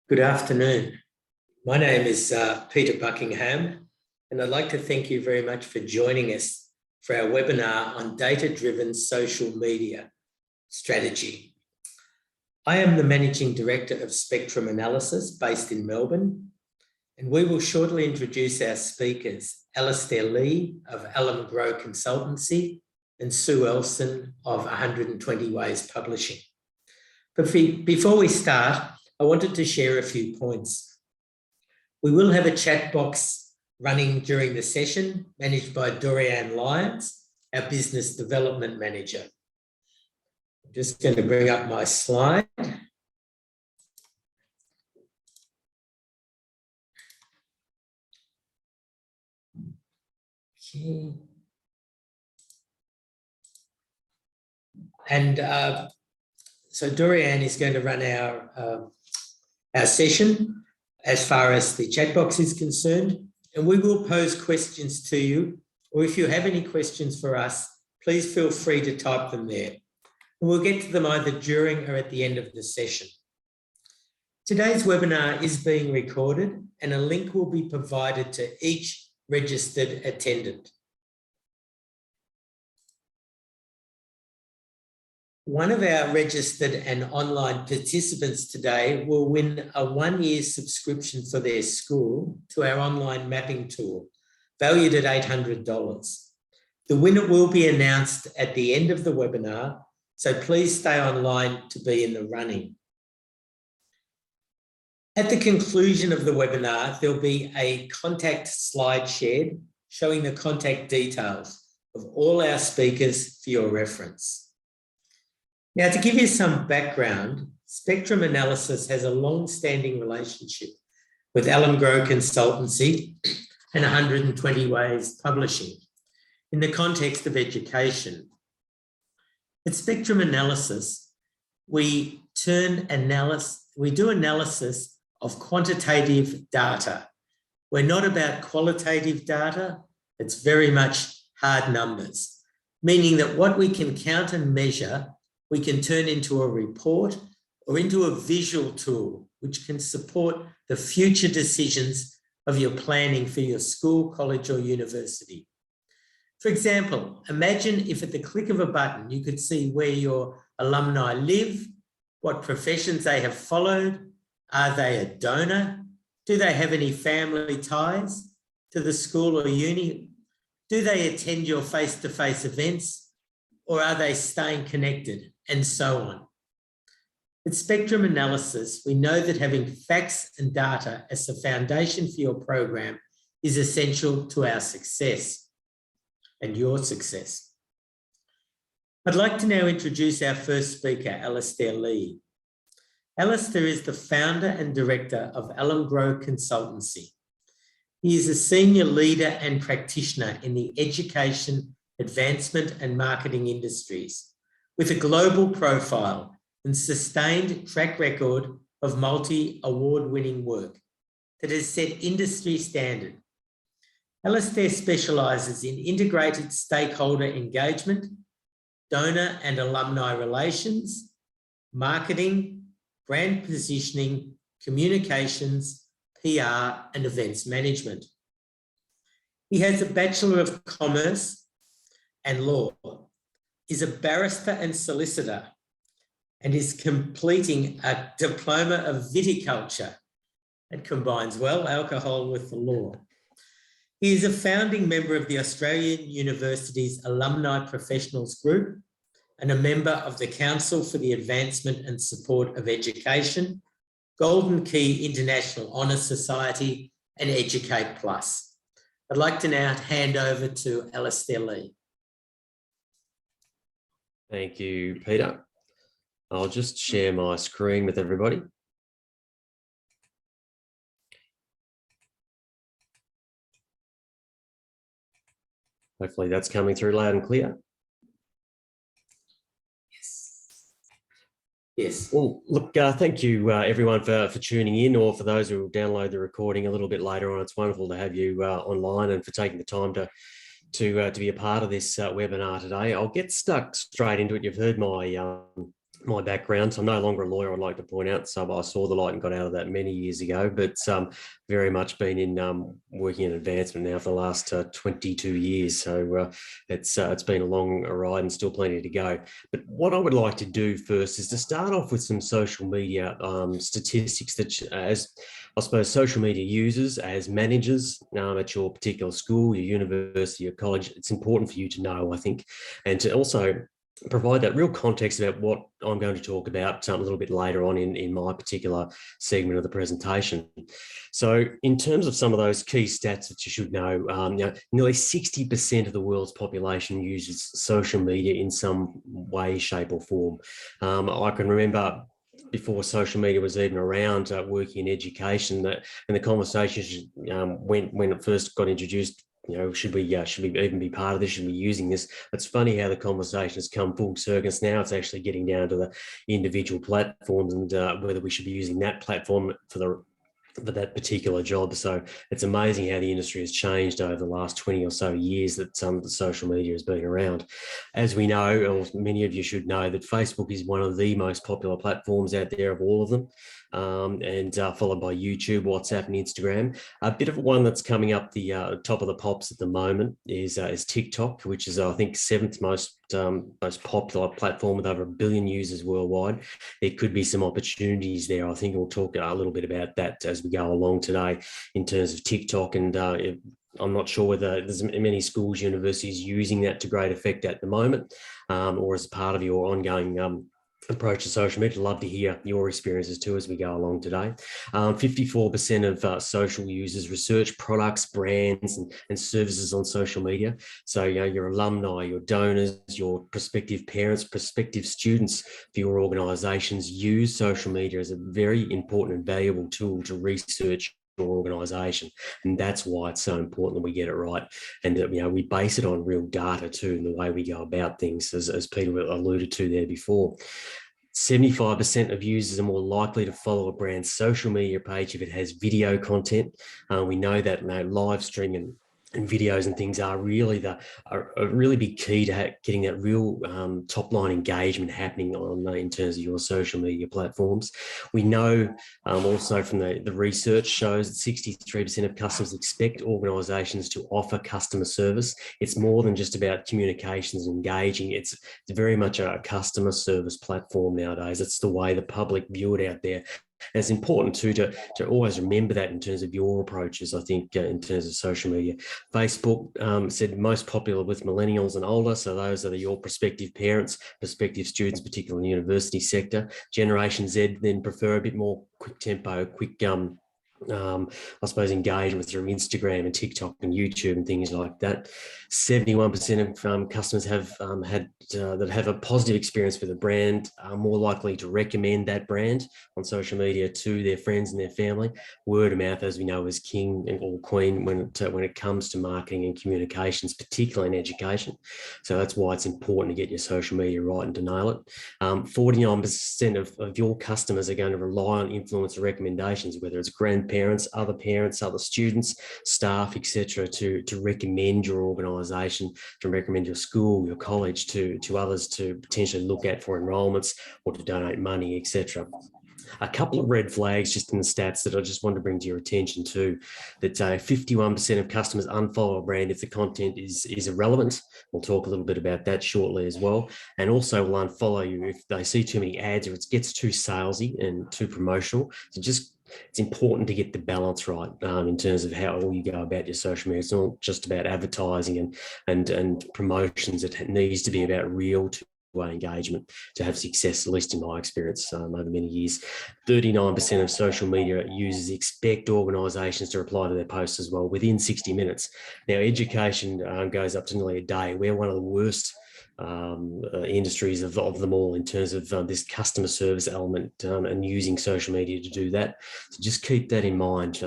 Good afternoon. My name is Peter Buckingham, and I'd like to thank you very much for joining us for our webinar on data-driven social media strategy. I am the Managing Director of Spectrum Analysis based in Melbourne, and we will shortly introduce our speakers, Alastair Lee of alumni Consultancy and Sue Ellson of 120 Ways Publishing. But before we start, I wanted to share a few points. We will have a chat box running during the session, managed by Dorianne Lyons, our Business Development Manager. I'm just going to bring up my slide. Okay. And so Dorianne is going to run our session as far as the chat box is concerned, and we will pose questions to you, or if you have any questions for us, please feel free to type them there. And we'll get to them either during or at the end of the session. Today's webinar is being recorded, and a link will be provided to each registered attendant. One of our registered and online participants today will win a one-year subscription for their school to our online mapping tool, valued at $800. The winner will be announced at the end of the webinar, so please stay online to be in the running. At the conclusion of the webinar, there'll be a contact slide shared showing the contact details of all our speakers for your reference. Now, to give you some background, Spectrum Analysis has a long-standing relationship with alumni Consultancy and 120 Ways Publishing in the context of education. At Spectrum Analysis, we do analysis of quantitative data. We're not about qualitative data, it's very much hard numbers, meaning that what we can count and measure we can turn into a report or into a visual tool which can support the future decisions of your planning for your school, college, or university. For example, imagine if at the click of a button you could see where your alumni live, what professions they have followed, are they a donor, do they have any family ties to the school or uni, do they attend your face-to-face events, or are they staying connected, and so on. At Spectrum Analysis, we know that having facts and data as the foundation for your program is essential to our success and your success. I'd like to now introduce our first speaker, Alastair Lee. Alastair is the founder and director of alumni Consultancy. He is a senior leader and practitioner in the education, advancement and marketing industries, with a global profile and sustained track record of multi-award-winning work that has set industry standard. Alastair specialises in integrated stakeholder engagement, donor and alumni relations, marketing, brand positioning, communications, PR and events management. He has a Bachelor of Commerce and Law, is a barrister and solicitor, and is completing a diploma of viticulture. It combines well alcohol with the law. He is a founding member of the Australian University's Alumni Professionals Group and a member of the Council for the Advancement and Support of Education, Golden Key International Honour Society, and Educate Plus. I'd like to now hand over to Alastair Lee. Thank you, Peter. I'll just share my screen with everybody. Hopefully that's coming through loud and clear. Yes. Well, look, thank you everyone for tuning in, or for those who will download the recording a little bit later on. It's wonderful to have you online and for taking the time to be a part of this webinar today. I'll get stuck straight into it. You've heard my my background. So I'm no longer a lawyer, I'd like to point out. So I saw the light and got out of that many years ago, but very much been in working in advancement now for the last 22 years. So it's been a long ride and still plenty to go. But what I would like to do first is to start off with some social media statistics that, as I suppose, social media users, as managers at your particular school, your university, your college, it's important for you to know, I think, and to also provide that real context about what I'm going to talk about a little bit later on in my particular segment of the presentation. So in terms of some of those key stats that you should know, nearly 60% of the world's population uses social media in some way, shape or form. I can remember before social media was even around, working in education, and the conversations when it first got introduced, should we even be part of this? Should we be using this? It's funny how the conversation has come full circus. Now it's actually getting down to the individual platforms and whether we should be using that platform for that particular job. So it's amazing how the industry has changed over the last 20 or so years that the social media has been around. As we know, or many of you should know, that Facebook is one of the most popular platforms out there of all of them, and followed by YouTube, WhatsApp and Instagram. A bit of one that's coming up the top of the pops at the moment is TikTok, which is, I think, 7th most popular platform with over 1 billion users worldwide. There could be some opportunities there. I think we'll talk a little bit about that as we go along today in terms of TikTok. And I'm not sure whether there's many schools, universities using that to great effect at the moment, or as part of your ongoing approach to social media. Love to hear your experiences too as we go along today. 54% of social users research products, brands and services on social media. So your alumni, your donors, your prospective parents, prospective students for your organisations use social media as a very important and valuable tool to research your organisation, and that's why it's so important that we get it right, and that we base it on real data too in the way we go about things, as Peter alluded to there before. 75% of users are more likely to follow a brand's social media page if it has video content. We know that live streaming and videos and things are really a really big key to getting that real top line engagement happening in terms of your social media platforms. We know also from the research shows that 63% of customers expect organisations to offer customer service. It's more than just about communications and engaging. It's very much a customer service platform nowadays. It's the way the public view it out there. And it's important too to always remember that in terms of your approaches, I think, in terms of social media. Facebook said most popular with millennials and older. So those are your prospective parents, prospective students, particularly in the university sector. Generation Z then prefer a bit more quick tempo, quick I suppose engagement through Instagram and TikTok and YouTube and things like that. 71% of customers have that have a positive experience with a brand are more likely to recommend that brand on social media to their friends and their family. Word of mouth, as we know, is king or queen when it comes to marketing and communications, particularly in education. So that's why it's important to get your social media right and to nail it. 49% of your customers are going to rely on influencer recommendations, whether it's grandparents, other students, staff, etc., to recommend your organisation, to recommend your school, your college to others to potentially look at for enrolments or to donate money, etc. A couple of red flags just in the stats that I just want to bring to your attention too, that 51% of customers unfollow a brand if the content is irrelevant. We'll talk a little bit about that shortly as well. And also will unfollow you if they see too many ads or it gets too salesy and too promotional. So it's important to get the balance right in terms of how you go about your social media. It's not just about advertising and promotions. It needs to be about real two-way engagement to have success, at least in my experience over many years. 39% of social media users expect organisations to reply to their posts as well within 60 minutes. Now, education goes up to nearly a day. We're one of the worst industries of them all in terms of this customer service element and using social media to do that. So just keep that in mind.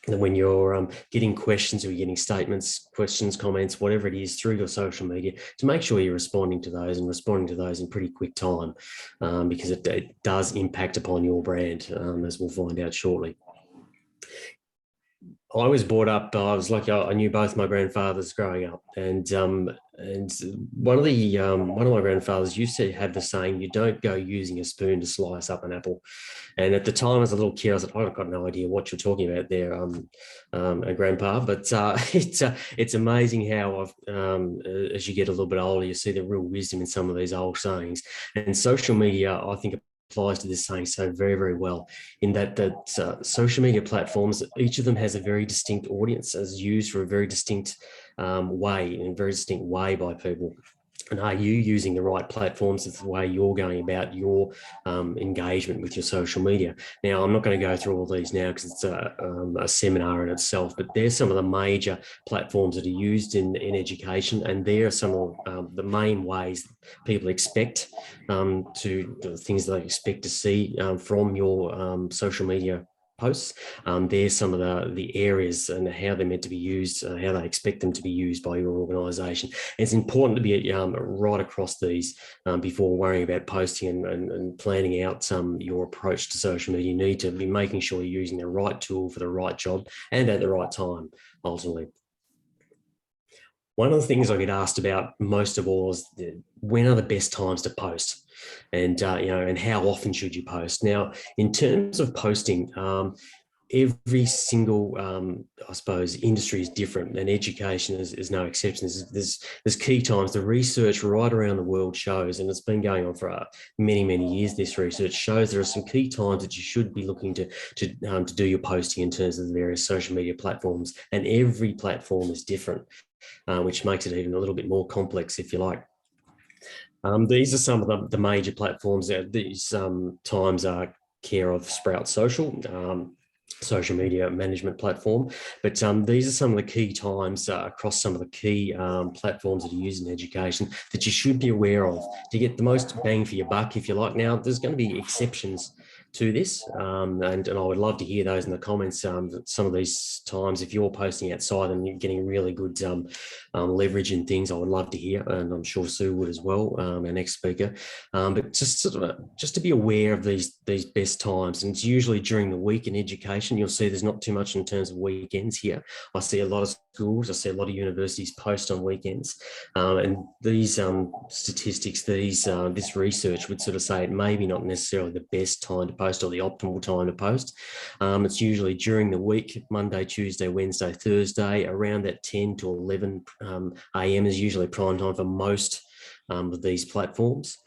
And when you're getting questions or you're getting statements, questions, comments, whatever it is through your social media, to make sure you're responding to those in pretty quick time, because it does impact upon your brand, as we'll find out shortly. I was brought up, I was lucky, I knew both my grandfathers growing up, and And one of my grandfathers used to have the saying, "You don't go using a spoon to slice up an apple." And at the time, as a little kid, I was like, "I've got no idea what you're talking about there, Grandpa." But it's amazing how as you get a little bit older, you see the real wisdom in some of these old sayings. And social media, I think, applies to this saying so very, very well, in that social media platforms, each of them has a very distinct audience, as used for a very distinct way by people. And are you using the right platforms? It's the way you're going about your engagement with your social media. Now, I'm not going to go through all these now because it's a seminar in itself, but there's some of the major platforms that are used in education, and there are some of the main ways people expect things they expect to see from your social media posts. There's some of the areas and how they're meant to be used, how they expect them to be used by your organisation. It's important to be right across these before worrying about posting and planning out your approach to social media. You need to be making sure you're using the right tool for the right job and at the right time, ultimately. One of the things I get asked about most of all is when are the best times to post, and and how often should you post? Now, in terms of posting, every single, I suppose, industry is different, and education is no exception. There's key times. The research right around the world shows, and it's been going on for many, many years, this research shows there are some key times that you should be looking to do your posting in terms of the various social media platforms, and every platform is different, which makes it even a little bit more complex, if you like. These are some of the major platforms that these times are care of Sprout Social, social media management platform. But these are some of the key times across some of the key platforms that are used in education that you should be aware of to get the most bang for your buck, if you like. Now, there's going to be exceptions to this, and I would love to hear those in the comments. Some of these times, if you're posting outside and you're getting really good leverage in things, I would love to hear, and I'm sure Sue would as well, our next speaker. But just to be aware of these best times, and it's usually during the week in education. You'll see there's not too much in terms of weekends here. I see a lot of schools, I see a lot of universities post on weekends, and these statistics, this research would sort of say it may be not necessarily the best time to post or the optimal time to post. It's usually during the week, Monday, Tuesday, Wednesday, Thursday, around that 10 to 11 a.m. is usually prime time for most of these platforms.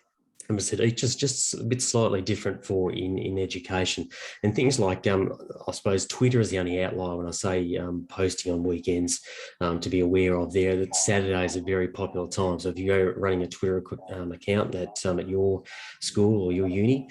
And I said each is just a bit slightly different in education, and things like I suppose Twitter is the only outlier when I say posting on weekends to be aware of. There, that Saturday is a very popular time. So if you go running a Twitter account at your school or your uni,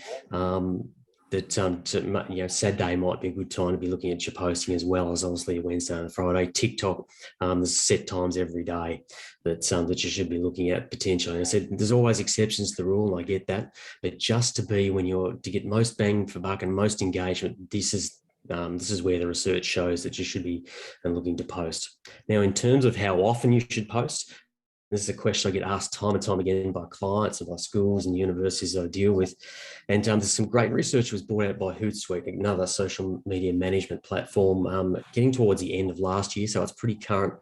Saturday might be a good time to be looking at your posting, as well as obviously Wednesday and Friday. TikTok, there's set times every day that you should be looking at potentially. And I said there's always exceptions to the rule, and I get that, but just to get most bang for buck and most engagement, this is where the research shows that you should be looking to post. Now, in terms of how often you should post, this is a question I get asked time and time again by clients and by schools and universities that I deal with. And there's some great research that was brought out by Hootsuite, another social media management platform, getting towards the end of last year. So it's pretty current.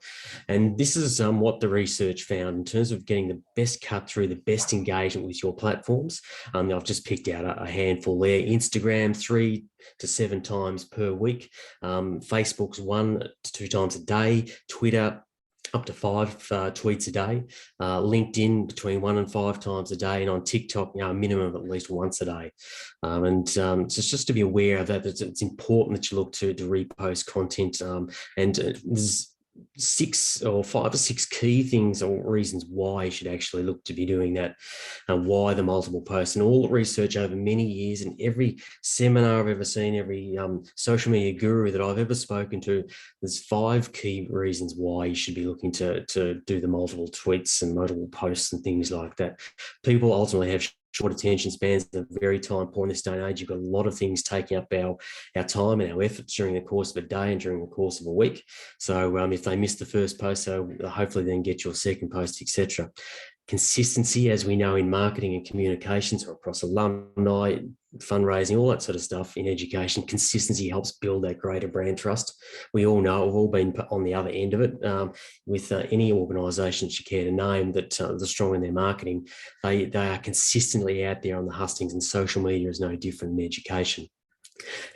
And this is what the research found in terms of getting the best cut through, the best engagement with your platforms. I've just picked out a handful there. Instagram, 3 to 7 times per week. Facebook's 1 to 2 times a day. Twitter, up to 5 tweets a day. LinkedIn, between 1 and 5 times a day, and on TikTok, a minimum of at least once a day. So it's just to be aware of that. It's important that you look to repost content, and there's 5 or 6 key things or reasons why you should actually look to be doing that, and why the multiple posts. And all the research over many years, and every seminar I've ever seen, every social media guru that I've ever spoken to, there's 5 key reasons why you should be looking to do the multiple tweets and multiple posts and things like that. People ultimately have short attention spans at a very time point in this day and age. You've got a lot of things taking up our time and our efforts during the course of a day and during the course of a week. So if they miss the first post, so hopefully then get your second post, etc. Consistency, as we know in marketing and communications or across alumni, fundraising, all that sort of stuff in education, consistency helps build that greater brand trust. We all know, we've all been on the other end of it with any organisations you care to name that are strong in their marketing. They are consistently out there on the hustings, and social media is no different in education.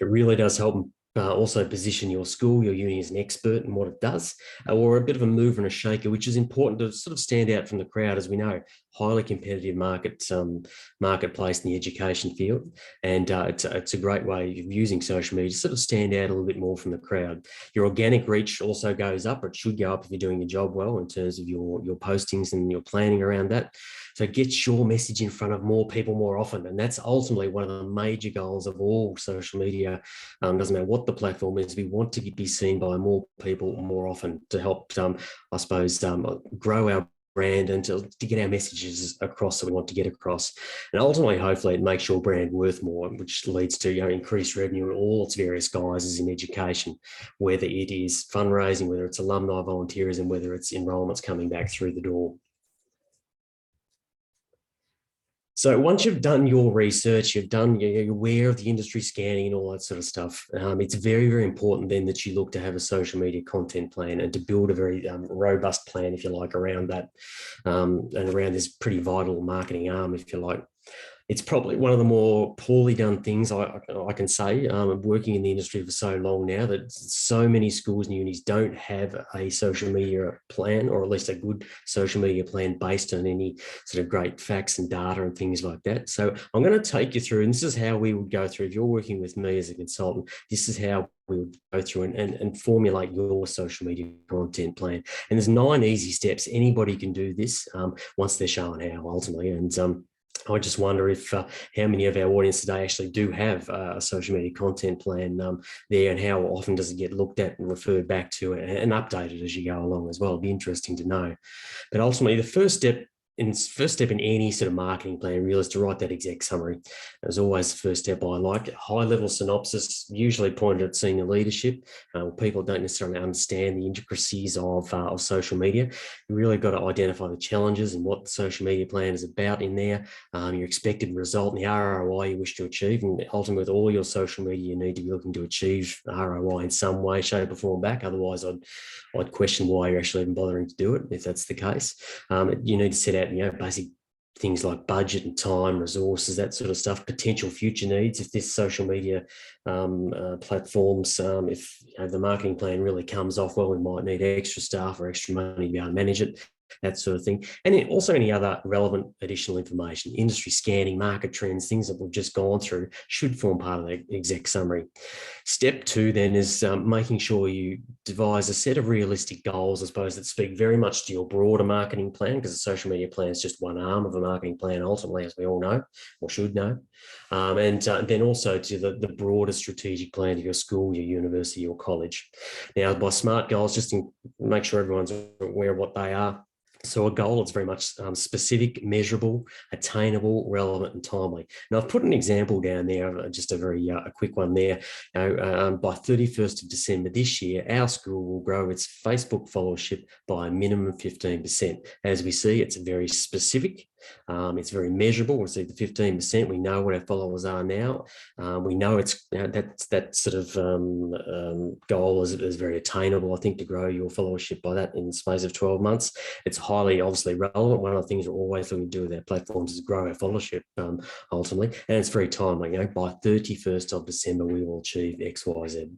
It really does help also position your school, your uni as an expert in what it does, or a bit of a mover and a shaker, which is important to sort of stand out from the crowd. As we know, highly competitive marketplace in the education field, and it's a great way of using social media to sort of stand out a little bit more from the crowd. Your organic reach also goes up, or it should go up if you're doing your job well in terms of your postings and your planning around that. So get your message in front of more people more often. And that's ultimately one of the major goals of all social media. Doesn't matter what the platform is, we want to be seen by more people more often to help, I suppose, grow our brand and to get our messages across that we want to get across. And ultimately, hopefully, it makes your brand worth more, which leads to increased revenue in all its various guises in education, whether it is fundraising, whether it's alumni volunteerism, whether it's enrolments coming back through the door. So once you've done your research, you're aware of the industry scanning and all that sort of stuff, it's very, very important then that you look to have a social media content plan and to build a very robust plan, if you like, around that and around this pretty vital marketing arm, if you like. It's probably one of the more poorly done things I can say. I'm working in the industry for so long now that so many schools and unis don't have a social media plan, or at least a good social media plan based on any sort of great facts and data and things like that. So I'm going to take you through, and this is how we would go through. If you're working with me as a consultant, this is how we would go through and formulate your social media content plan. And there's 9 easy steps. Anybody can do this once they're shown how, ultimately. And I just wonder if how many of our audience today actually do have a social media content plan there, and how often does it get looked at and referred back to and updated as you go along as well. It'd be interesting to know. But ultimately, the first step in any sort of marketing plan really is to write that exec summary. As always, the first step I like. High-level synopsis, usually pointed at senior leadership. People don't necessarily understand the intricacies of social media. You really got to identify the challenges and what the social media plan is about in there, your expected result and the ROI you wish to achieve. And ultimately, with all your social media, you need to be looking to achieve ROI in some way, shape or form back. Otherwise, I'd question why you're actually even bothering to do it, if that's the case. You need to set out basic things like budget and time, resources, that sort of stuff, potential future needs. If this social media platforms, if the marketing plan really comes off well, we might need extra staff or extra money to be able to manage it, that sort of thing. And then also any other relevant additional information, industry scanning, market trends, things that we've just gone through should form part of the exec summary. Step 2 then is making sure you devise a set of realistic goals, I suppose, that speak very much to your broader marketing plan, because a social media plan is just one arm of a marketing plan, ultimately, as we all know, or should know. And then also to the broader strategic plan of your school, your university, or college. Now, by SMART goals, just to make sure everyone's aware of what they are. So a goal is very much specific, measurable, attainable, relevant, and timely. Now, I've put an example down there, just a very a quick one there. By 31st of December this year, our school will grow its Facebook followership by a minimum of 15%. As we see, it's very specific. It's very measurable. We see the 15%. We know what our followers are now. We know it's that sort of goal is very attainable, I think, to grow your followership by that in the space of 12 months. It's highly, obviously, relevant. One of the things we're always looking to do with our platforms is grow our followership, ultimately. And it's very timely. By 31st of December, we will achieve X, Y, Z.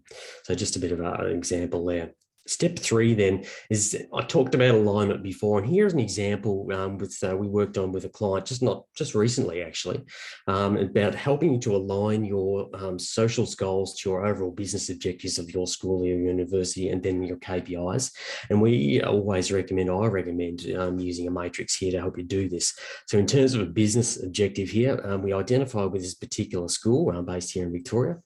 So just a bit of an example there. Step 3 then is, I talked about alignment before, and here's an example we worked on with a client just recently, actually, about helping you to align your social goals to your overall business objectives of your school or your university, and then your KPIs. And I recommend using a matrix here to help you do this. So in terms of a business objective here, we identified with this particular school based here in Victoria,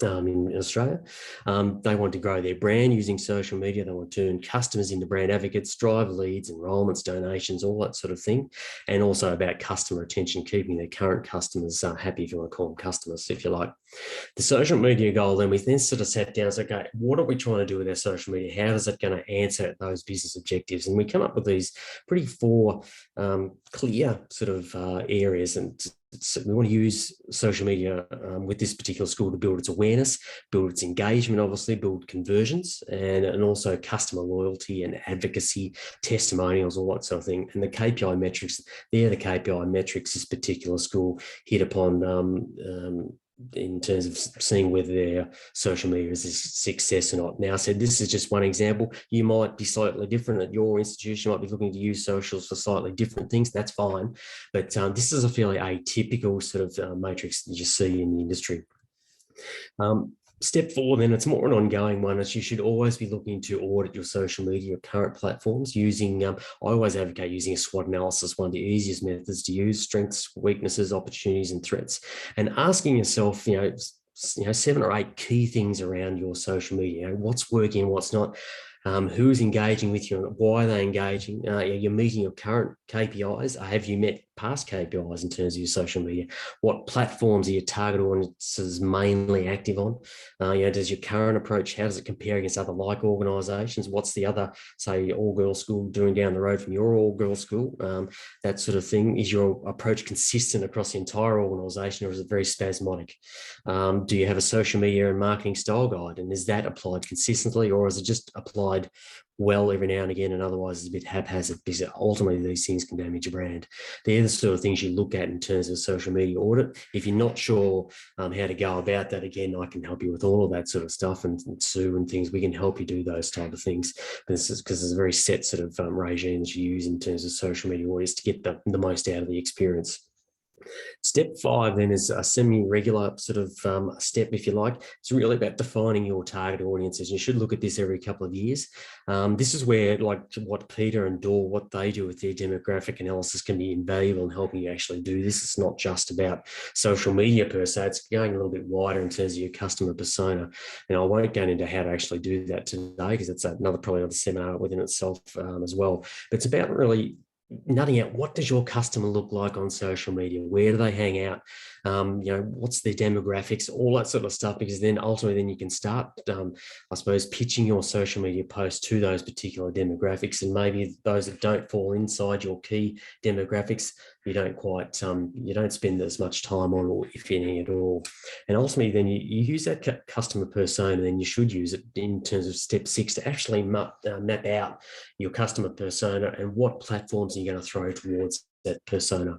in Australia. They want to grow their brand using social media. They want to turn customers into brand advocates, drive leads, enrolments, donations, all that sort of thing. And also about customer retention, keeping their current customers happy, if you want to call them customers, if you like. The social media goal, then we then sort of sat down and said, okay, what are we trying to do with our social media? How is it going to answer those business objectives? And we come up with these pretty four clear sort of areas. And we want to use social media with this particular school to build its awareness, build its engagement, obviously, build conversions, and also customer loyalty and advocacy, testimonials, all that sort of thing. And the KPI metrics, they're the KPI metrics this particular school hit upon in terms of seeing whether their social media is a success or not. Now, I said this is just one example. You might be slightly different at your institution. You might be looking to use socials for slightly different things. That's fine. But this is a fairly atypical sort of matrix that you see in the industry. Step 4, then, it's more an ongoing one, is you should always be looking to audit your social media, your current platforms using, I always advocate using a SWOT analysis, one of the easiest methods to use: strengths, weaknesses, opportunities, and threats, and asking yourself, 7 or 8 key things around your social media. What's working, what's not, who's engaging with you, and why are they engaging? You're meeting your current KPIs. Have you met past KPIs in terms of your social media? What platforms are your target audiences mainly active on? Does your current approach, how does it compare against other like organisations? What's the other, say, all-girls school doing down the road from your all-girls school? That sort of thing. Is your approach consistent across the entire organisation, or is it very spasmodic? Do you have a social media and marketing style guide, and is that applied consistently, or is it just applied well every now and again, and otherwise it's a bit haphazard, because ultimately these things can damage your brand? They're the sort of things you look at in terms of social media audit. If you're not sure how to go about that, again, I can help you with all of that sort of stuff, and Sue and things, we can help you do those type of things. This is because there's a very set sort of regime that you use in terms of social media audits to get the most out of the experience. Step 5 then is a semi-regular sort of step, if you like. It's really about defining your target audiences. You should look at this every couple of years. This is where, like what Peter and Dor, what they do with their demographic analysis can be invaluable in helping you actually do this. It's not just about social media per se. It's going a little bit wider in terms of your customer persona. And I won't go into how to actually do that today, because it's probably another seminar within itself as well. But it's about really nutting out, what does your customer look like on social media? Where do they hang out? What's their demographics? All that sort of stuff, because then ultimately you can start, I suppose, pitching your social media posts to those particular demographics, and maybe those that don't fall inside your key demographics, you don't quite, you don't spend as much time on, or if any at all. And ultimately then you use that customer persona, then you should use it in terms of step 6 to actually map out your customer persona and what platforms you're going to throw towards that persona.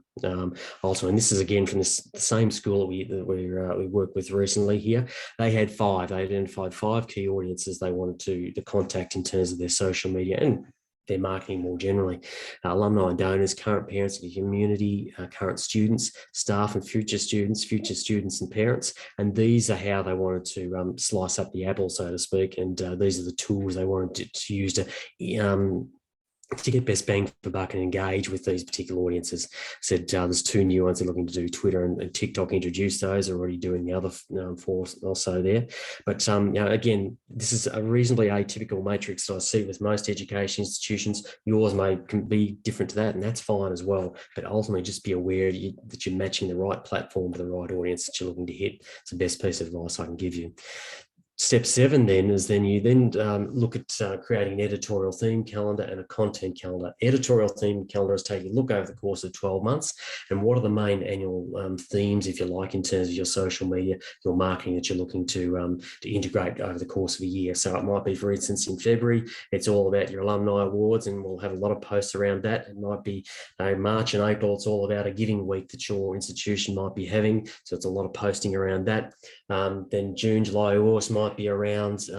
Also, and this is again from the same school that we worked with recently here. They had 5. They identified 5 key audiences they wanted to contact in terms of their social media and their marketing more generally: alumni and donors, current parents of the community, current students, staff and future students and parents. And these are how they wanted to slice up the apple, so to speak. And these are the tools they wanted to use to get best bang for buck and engage with these particular audiences. Said there's 2 new ones they're looking to do. Twitter and TikTok introduced those, are already doing the other 4 also there. But again, this is a reasonably atypical matrix that I see with most education institutions. Yours can be different to that, and that's fine as well. But ultimately, just be aware that you're matching the right platform to the right audience that you're looking to hit. It's the best piece of advice I can give you. Step 7 then is you look at creating an editorial theme calendar and a content calendar. Editorial theme calendar is taking a look over the course of 12 months and what are the main annual themes, if you like, in terms of your social media, your marketing that you're looking to integrate over the course of a year. So it might be, for instance, in February, it's all about your alumni awards, and we'll have a lot of posts around that. It might be March and April, it's all about a giving week that your institution might be having. So it's a lot of posting around that. Then June, July, August might be around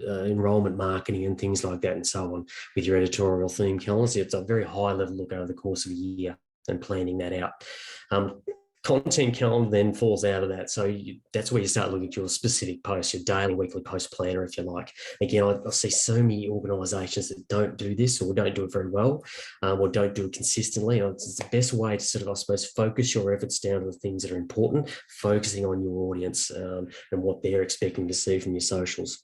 enrolment marketing and things like that, and so on, with your editorial theme calendar. So it's a very high level look over the course of a year and planning that out. Content calendar then falls out of that. So that's where you start looking at your specific posts, your daily, weekly post planner, if you like. Again, I see so many organisations that don't do this, or don't do it very well, or don't do it consistently. It's the best way to sort of, I suppose, focus your efforts down to the things that are important, focusing on your audience and what they're expecting to see from your socials.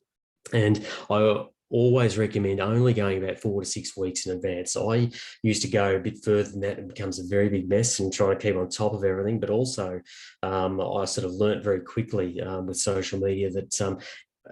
And I always recommend only going about 4 to 6 weeks in advance. I used to go a bit further than that. It becomes a very big mess and trying to keep on top of everything. But also, I sort of learnt very quickly with social media that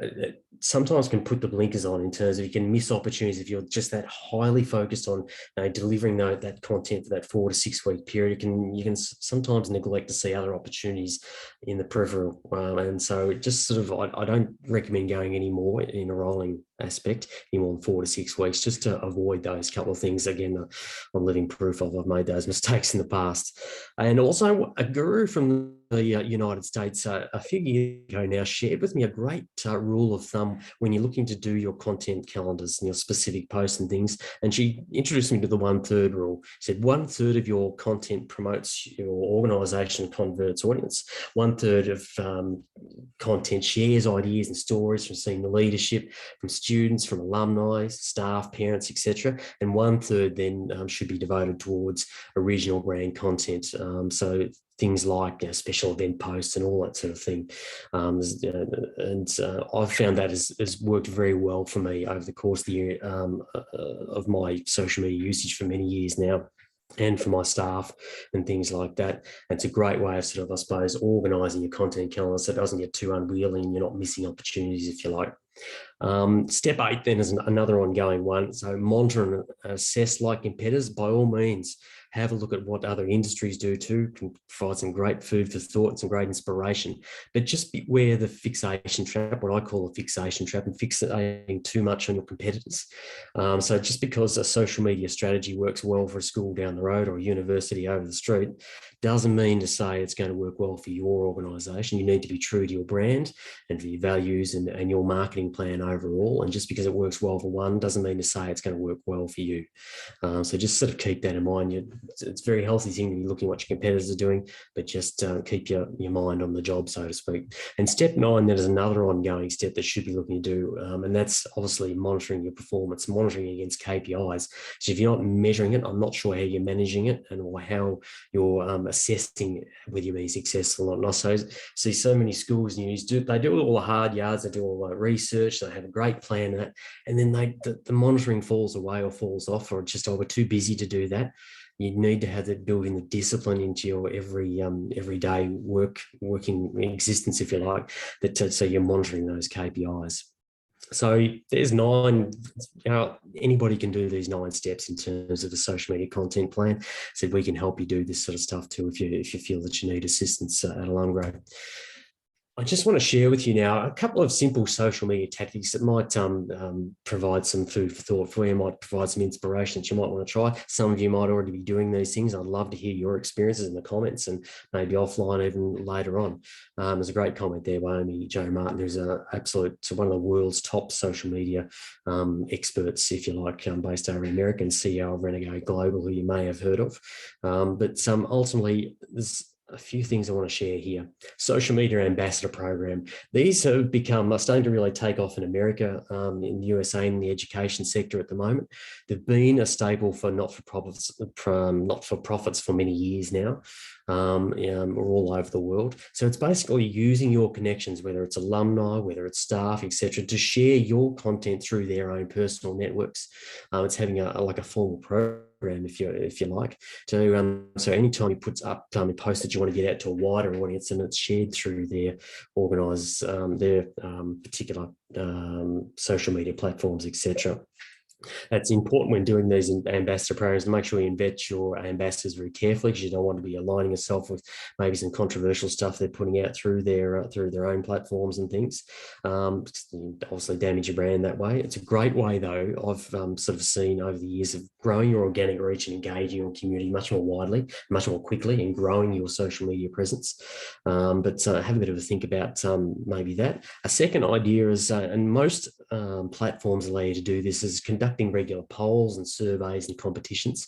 it sometimes can put the blinkers on in terms of you can miss opportunities if you're just that highly focused on delivering that content for that 4 to 6 week period. You can sometimes neglect to see other opportunities in the peripheral, and so just sort of I don't recommend going any more in a rolling aspect any more than 4 to 6 weeks, just to avoid those couple of things. Again, I'm living proof of I've made those mistakes in the past. And also a guru from the United States a few years ago now shared with me a great rule of thumb when you're looking to do your content calendars and your specific posts and things. And she introduced me to the 1/3 rule. She said 1/3 of your content promotes your organization, converts audience. 1/3 of content shares ideas and stories from senior leadership, from students, from alumni, staff, parents, etc. And 1/3 then should be devoted towards original brand content. So things like special event posts and all that sort of thing. I've found that has worked very well for me over the course of the year of my social media usage for many years now, and for my staff and things like that. And it's a great way of sort of, I suppose, organising your content calendar so it doesn't get too unwieldy and you're not missing opportunities, if you like. Step 8 then is another ongoing one. So monitor and assess like competitors. By all means, have a look at what other industries do too. Can provide some great food for thought and some great inspiration. But just beware the fixation trap, what I call a fixation trap, and fixating too much on your competitors. So just because a social media strategy works well for a school down the road or a university over the street, doesn't mean to say it's going to work well for your organisation. You need to be true to your brand and for your values and your marketing plan overall. And just because it works well for one doesn't mean to say it's going to work well for you. So just sort of keep that in mind. It's a very healthy thing to be looking at what your competitors are doing, but just keep your mind on the job, so to speak. And step 9, that is another ongoing step that should be looking to do. And that's obviously monitoring your performance, monitoring against KPIs. So if you're not measuring it, I'm not sure how you're managing it or how you're assessing whether you're being successful or not. And I see so many schools and unis do all the hard yards, they do all the research, they have a great plan, and then the monitoring falls away or falls off, or just, we're too busy to do that. You need to have that building the discipline into your everyday working existence, if you like, so you're monitoring those KPIs. So there's 9, anybody can do these 9 steps in terms of the social media content plan. So we can help you do this sort of stuff too if you feel that you need assistance at Alumni. I just want to share with you now a couple of simple social media tactics that might provide some food for thought for you, might provide some inspiration that you might want to try. Some of you might already be doing these things. I'd love to hear your experiences in the comments and maybe offline even later on. There's a great comment there by Joe Martin, who's one of the world's top social media experts, if you like, based over in America, and CEO of Renegade Global, who you may have heard of. But ultimately, there's a few things I want to share here. Social media ambassador program. These are starting to really take off in America, in the USA, in the education sector at the moment. They've been a staple for not-for-profits for many years now. We're all over the world. So it's basically using your connections, whether it's alumni, whether it's staff, etc., to share your content through their own personal networks. It's having a formal program, if you like, to so anytime you put up a post that you want to get out to a wider audience, and it's shared through their particular social media platforms, etc. It's important when doing these ambassador programs to make sure you vet your ambassadors very carefully, because you don't want to be aligning yourself with maybe some controversial stuff they're putting out through their own platforms and things. Obviously damage your brand that way. It's a great way, though, I've sort of seen over the years of growing your organic reach and engaging your community much more widely, much more quickly, and growing your social media presence. But have a bit of a think about maybe that. A second idea is, and most platforms allow you to do this, is conducting regular polls and surveys and competitions.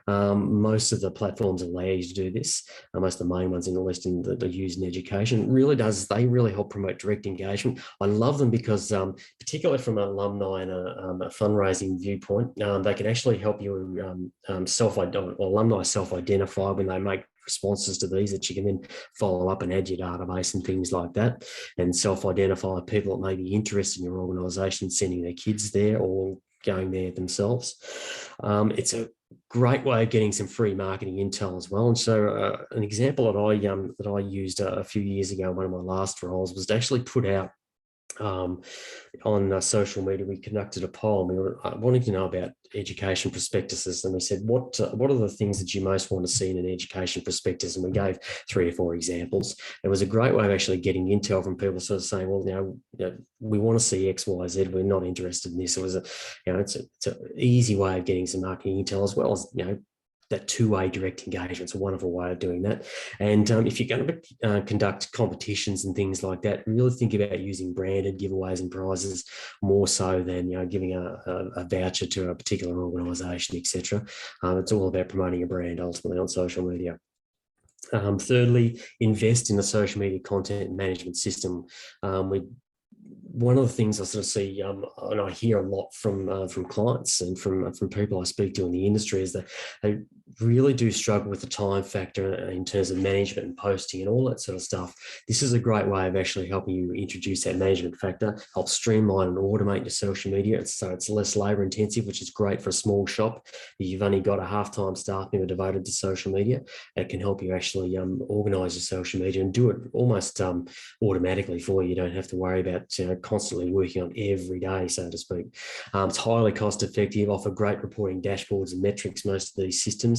Most of the platforms allow you to do this. Most of the main ones, at least in the used in education, they really help promote direct engagement. I love them because, particularly from an alumni and a fundraising viewpoint, they can actually help you alumni self-identify when they make responses to these that you can then follow up and add your database and things like that, and self-identify people that may be interested in your organisation, sending their kids there or going there themselves. It's a great way of getting some free marketing intel as well. And so an example that I used a few years ago, one of my last roles, was to actually put out on social media. We conducted a poll. We were wanting to know about education prospectuses, and we said, what are the things that you most want to see in an education prospectus? And we gave 3 or 4 examples. It was a great way of actually getting intel from people, sort of saying, well, you know, we want to see X, Y, Z. We're not interested in this. It was it's an easy way of getting some marketing intel, as well as, that two-way direct engagement. It's a wonderful way of doing that. And if you're going to conduct competitions and things like that, really think about using branded giveaways and prizes more so than giving a voucher to a particular organisation, etc. It's all about promoting a brand ultimately on social media. Thirdly, invest in a social media content management system. One of the things I sort of see, and I hear a lot from clients and from people I speak to in the industry, is that they really do struggle with the time factor in terms of management and posting and all that sort of stuff. This is a great way of actually helping you introduce that management factor, help streamline and automate your social media. So it's less labor intensive, which is great for a small shop. You've only got a half-time staff member devoted to social media. It can help you actually organize your social media and do it almost automatically for you. You don't have to worry about constantly working on every day, so to speak. It's highly cost effective, offer great reporting dashboards and metrics. Most of these systems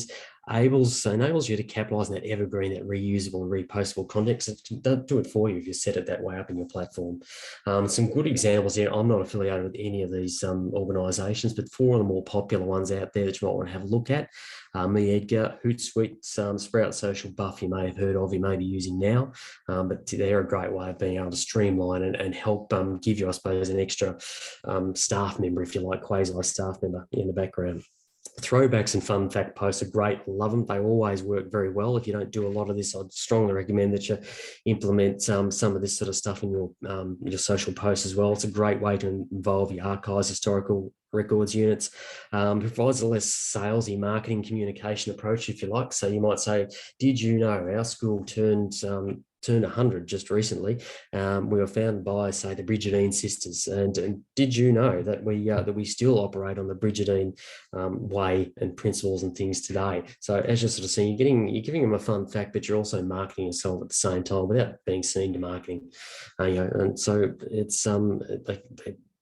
enables you to capitalize on that evergreen, that reusable and repostable content. So they'll do it for you if you set it that way up in your platform. Some good examples here. I'm not affiliated with any of these organizations, but 4 of the more popular ones out there that you might want to have a look at: Me Edgar, Hootsuite, Sprout Social, Buff, you may have heard of, you may be using now, but they're a great way of being able to streamline and help give you, I suppose, an extra staff member, if you like, quasi staff member in the background. Throwbacks and fun fact posts are great. Love them. They always work very well. If you don't do a lot of this, I'd strongly recommend that you implement some of this sort of stuff in your social posts as well. It's a great way to involve your archives, historical records units. Provides a less salesy marketing communication approach, if you like. So you might say, did you know our school turned 100 just recently? We were founded by, say, the Brigidine sisters, and did you know that we still operate on the Brigidine way and principles and things today? So as you're sort of saying, you're giving them a fun fact, but you're also marketing yourself at the same time without being seen to marketing. And so it's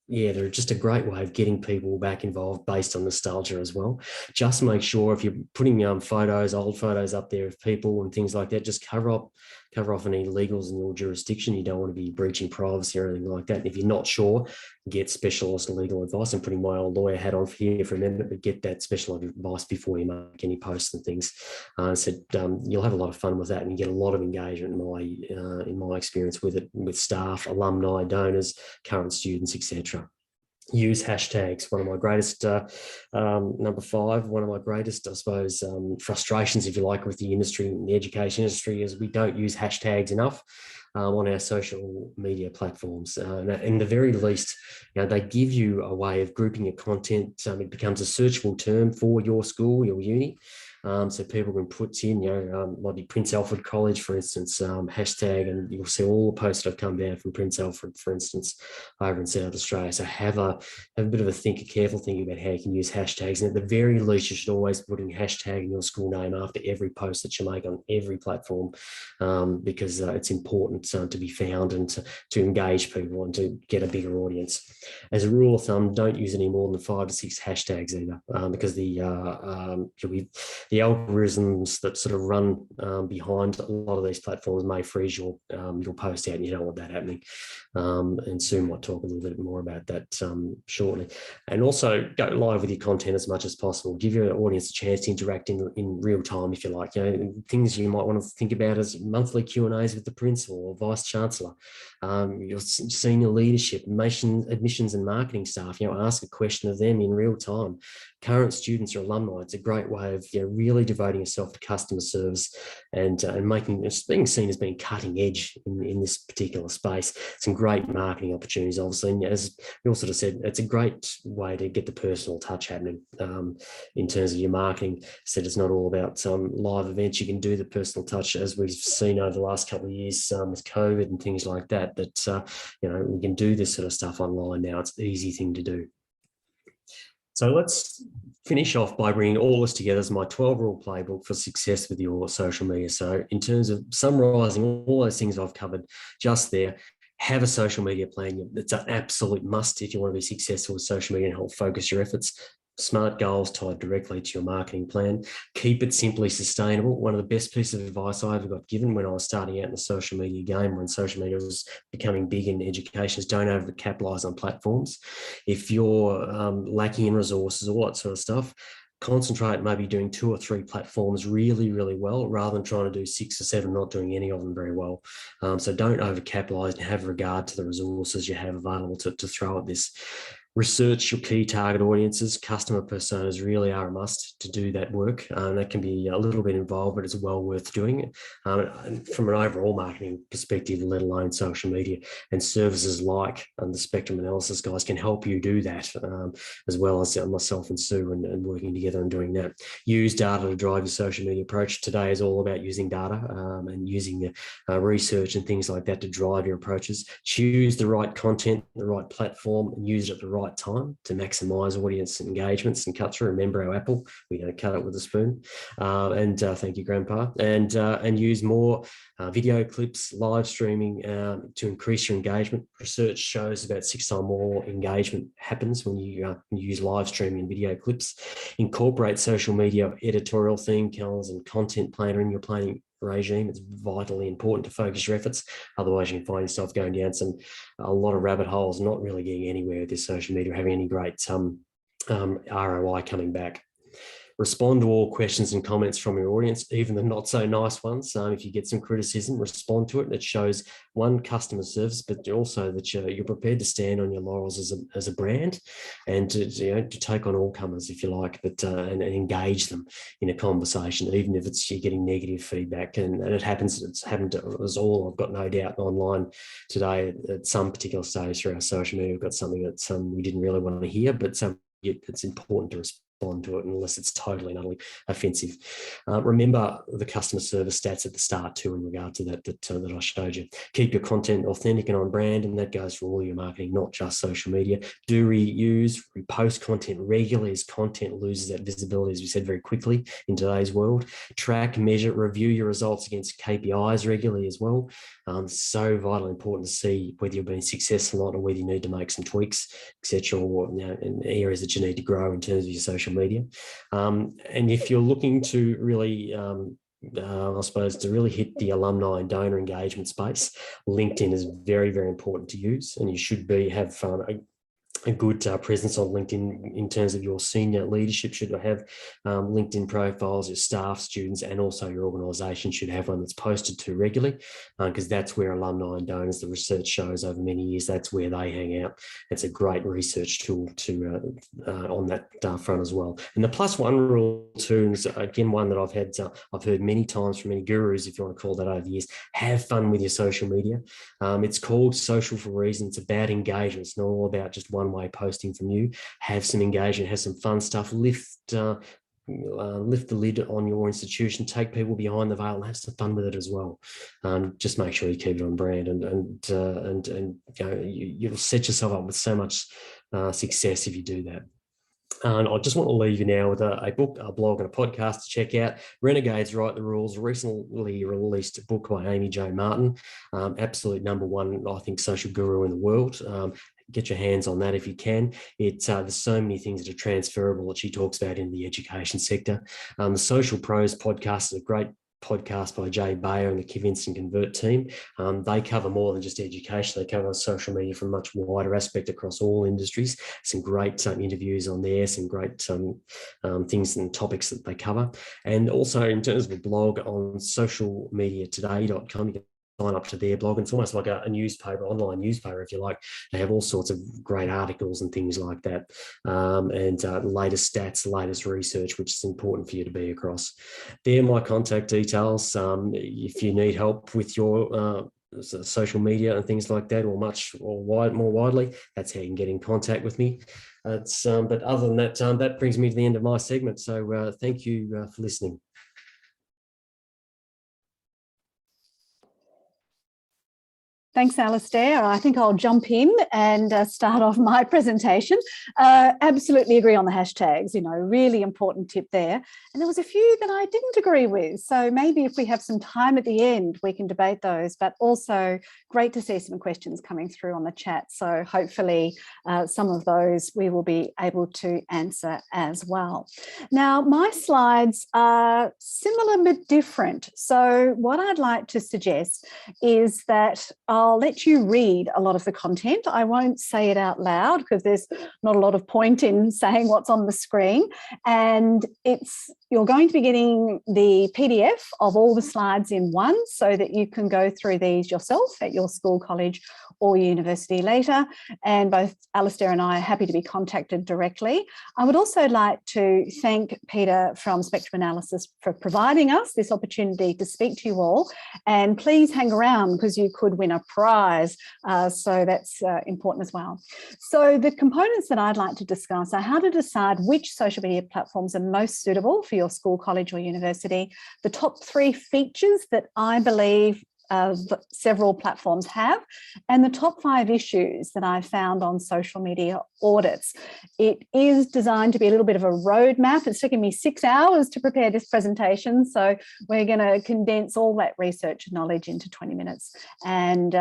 they're just a great way of getting people back involved based on nostalgia as well. Just make sure if you're putting old photos up there of people and things like that, just cover off any legals in your jurisdiction. You don't want to be breaching privacy or anything like that. And if you're not sure, get specialist legal advice. I'm putting my old lawyer hat on here for a minute, but get that special advice before you make any posts and things. You'll have a lot of fun with that, and you get a lot of engagement in my experience with it, with staff, alumni, donors, current students, etc. Use hashtags. One of my greatest, number 5, one of my greatest, I suppose, frustrations, if you like, with the industry, the education industry, is we don't use hashtags enough on our social media platforms. In the very least, they give you a way of grouping your content. It becomes a searchable term for your school, your uni. So people can put in, might be Prince Alfred College, for instance, hashtag, and you'll see all the posts that have come down from Prince Alfred, for instance, over in South Australia. So have a bit of a careful thinking about how you can use hashtags. And at the very least, you should always put in hashtag in your school name after every post that you make on every platform, because it's important to be found and to engage people and to get a bigger audience. As a rule of thumb, don't use any more than 5 to 6 hashtags either, because the algorithms that sort of run behind a lot of these platforms may freeze your post out, and you don't want that happening. And soon we'll talk a little bit more about that shortly. And also go live with your content as much as possible. Give your audience a chance to interact in real time, if you like. Things you might want to think about as monthly Q&As with the principal or vice chancellor. your senior leadership, admissions and marketing staff, ask a question of them in real time. Current students or alumni, it's a great way of really devoting yourself to customer service and being seen as being cutting edge in this particular space. Some great marketing opportunities, obviously. And as we all sort of said, it's a great way to get the personal touch happening in terms of your marketing. Said it's not all about live events. You can do the personal touch, as we've seen over the last couple of years with COVID and things like that. We can do this sort of stuff online now. It's an easy thing to do. So let's finish off by bringing all this together as my 12-rule playbook for success with your social media. So in terms of summarising all those things I've covered just there, have a social media plan. It's an absolute must if you want to be successful with social media and help focus your efforts. Smart goals tied directly to your marketing plan. Keep it simply sustainable. One of the best pieces of advice I ever got given when I was starting out in the social media game, when social media was becoming big in education, is don't overcapitalise on platforms. If you're lacking in resources, all that sort of stuff, concentrate maybe doing 2 or 3 platforms really, really well, rather than trying to do 6 or 7, not doing any of them very well. So don't overcapitalise and have regard to the resources you have available to throw at this. Research your key target audiences. Customer personas really are a must to do that work. That can be a little bit involved, but it's well worth doing. From an overall marketing perspective, let alone social media, and services like the spectrum analysis guys can help you do that, as well as myself and Sue and working together and doing that. Use data to drive your social media approach. Today is all about using data and using the research and things like that to drive your approaches. Choose the right content, the right platform, and use it at the right time to maximize audience engagements and cut through. Remember our apple, we don't cut it with a spoon. Thank you, Grandpa. And use more video clips, live streaming to increase your engagement. Research shows about 6 times more engagement happens when you use live streaming and video clips. Incorporate social media editorial theme calendars and content planner in your planning regime. It's vitally important to focus your efforts. Otherwise, you can find yourself going down a lot of rabbit holes, not really getting anywhere with this social media, having any great ROI coming back. Respond to all questions and comments from your audience, even the not so nice ones. If you get some criticism, respond to it. It shows one, customer service, but also that you're prepared to stand on your laurels as a brand and to take on all comers, if you like, but and engage them in a conversation, even if you're getting negative feedback. And it happens. It's happened to us all. I've got no doubt online today at some particular stage through our social media, we've got something that we didn't really want to hear, but it's important to respond to it unless it's totally and utterly offensive. Remember the customer service stats at the start too in regard to that I showed you. Keep your content authentic and on brand, and that goes for all your marketing, not just social media. Do repost content regularly, as content loses that visibility, as we said, very quickly in today's world. Track, measure, review your results against KPIs regularly as well. So vitally important to see whether you're being successful or not, and whether you need to make some tweaks, etc., or in areas that you need to grow in terms of your social media. And if you're looking to really I suppose to really hit the alumni and donor engagement space, LinkedIn is very, very important to use, and you should have a good presence on LinkedIn in terms of your senior leadership should have LinkedIn profiles, your staff, students, and also your organisation should have one that's posted to regularly, because that's where alumni and donors, the research shows over many years, that's where they hang out. It's a great research tool to on that front as well. And the +1 rule too is again one that I've heard many times from many gurus, if you want to call that, over the years. Have fun with your social media. It's called social for a reason. It's about engagement. It's not all about just one way posting from you. Have some engagement, have some fun stuff, lift the lid on your institution, take people behind the veil and have some fun with it as well. Just make sure you keep it on brand, and you'll set yourself up with so much success if you do that. And I just want to leave you now with a book, a blog, and a podcast to check out. Renegades Write the Rules, recently released a book by Amy Jo Martin, absolute #1, I think, social guru in the world. Get your hands on that if you can. There's so many things that are transferable that she talks about in the education sector. The Social Pros podcast is a great podcast by Jay Bayer and the Convince and Convert team. They cover more than just education. They cover social media from a much wider aspect across all industries. Some great interviews on there, some great things and topics that they cover. And also in terms of a blog on socialmediatoday.com, you can sign up to their blog. It's almost like a newspaper, online newspaper, if you like. They have all sorts of great articles and things like that, and latest stats, latest research, which is important for you to be across. They're my contact details. If you need help with your social media and things like that, or more widely, that's how you can get in contact with me. But other than that, that brings me to the end of my segment. So thank you for listening. Thanks, Alastair. I think I'll jump in and start off my presentation. Absolutely agree on the hashtags, really important tip there. And there was a few that I didn't agree with. So maybe if we have some time at the end, we can debate those, but also great to see some questions coming through on the chat. So hopefully some of those we will be able to answer as well. Now, my slides are similar but different. So what I'd like to suggest is that I'll let you read a lot of the content. I won't say it out loud because there's not a lot of point in saying what's on the screen. And you're going to be getting the PDF of all the slides in one so that you can go through these yourself at your school, college or university later. And both Alastair and I are happy to be contacted directly. I would also like to thank Peter from Spectrum Analysis for providing us this opportunity to speak to you all. And please hang around because you could win a prize. So that's important as well. So the components that I'd like to discuss are how to decide which social media platforms are most suitable for your school, college or university, the top 3 features that I believe several platforms have, and the top 5 issues that I found on social media audits. It is designed to be a little bit of a roadmap. It's taken me 6 hours to prepare this presentation, so we're going to condense all that research knowledge into 20 minutes. And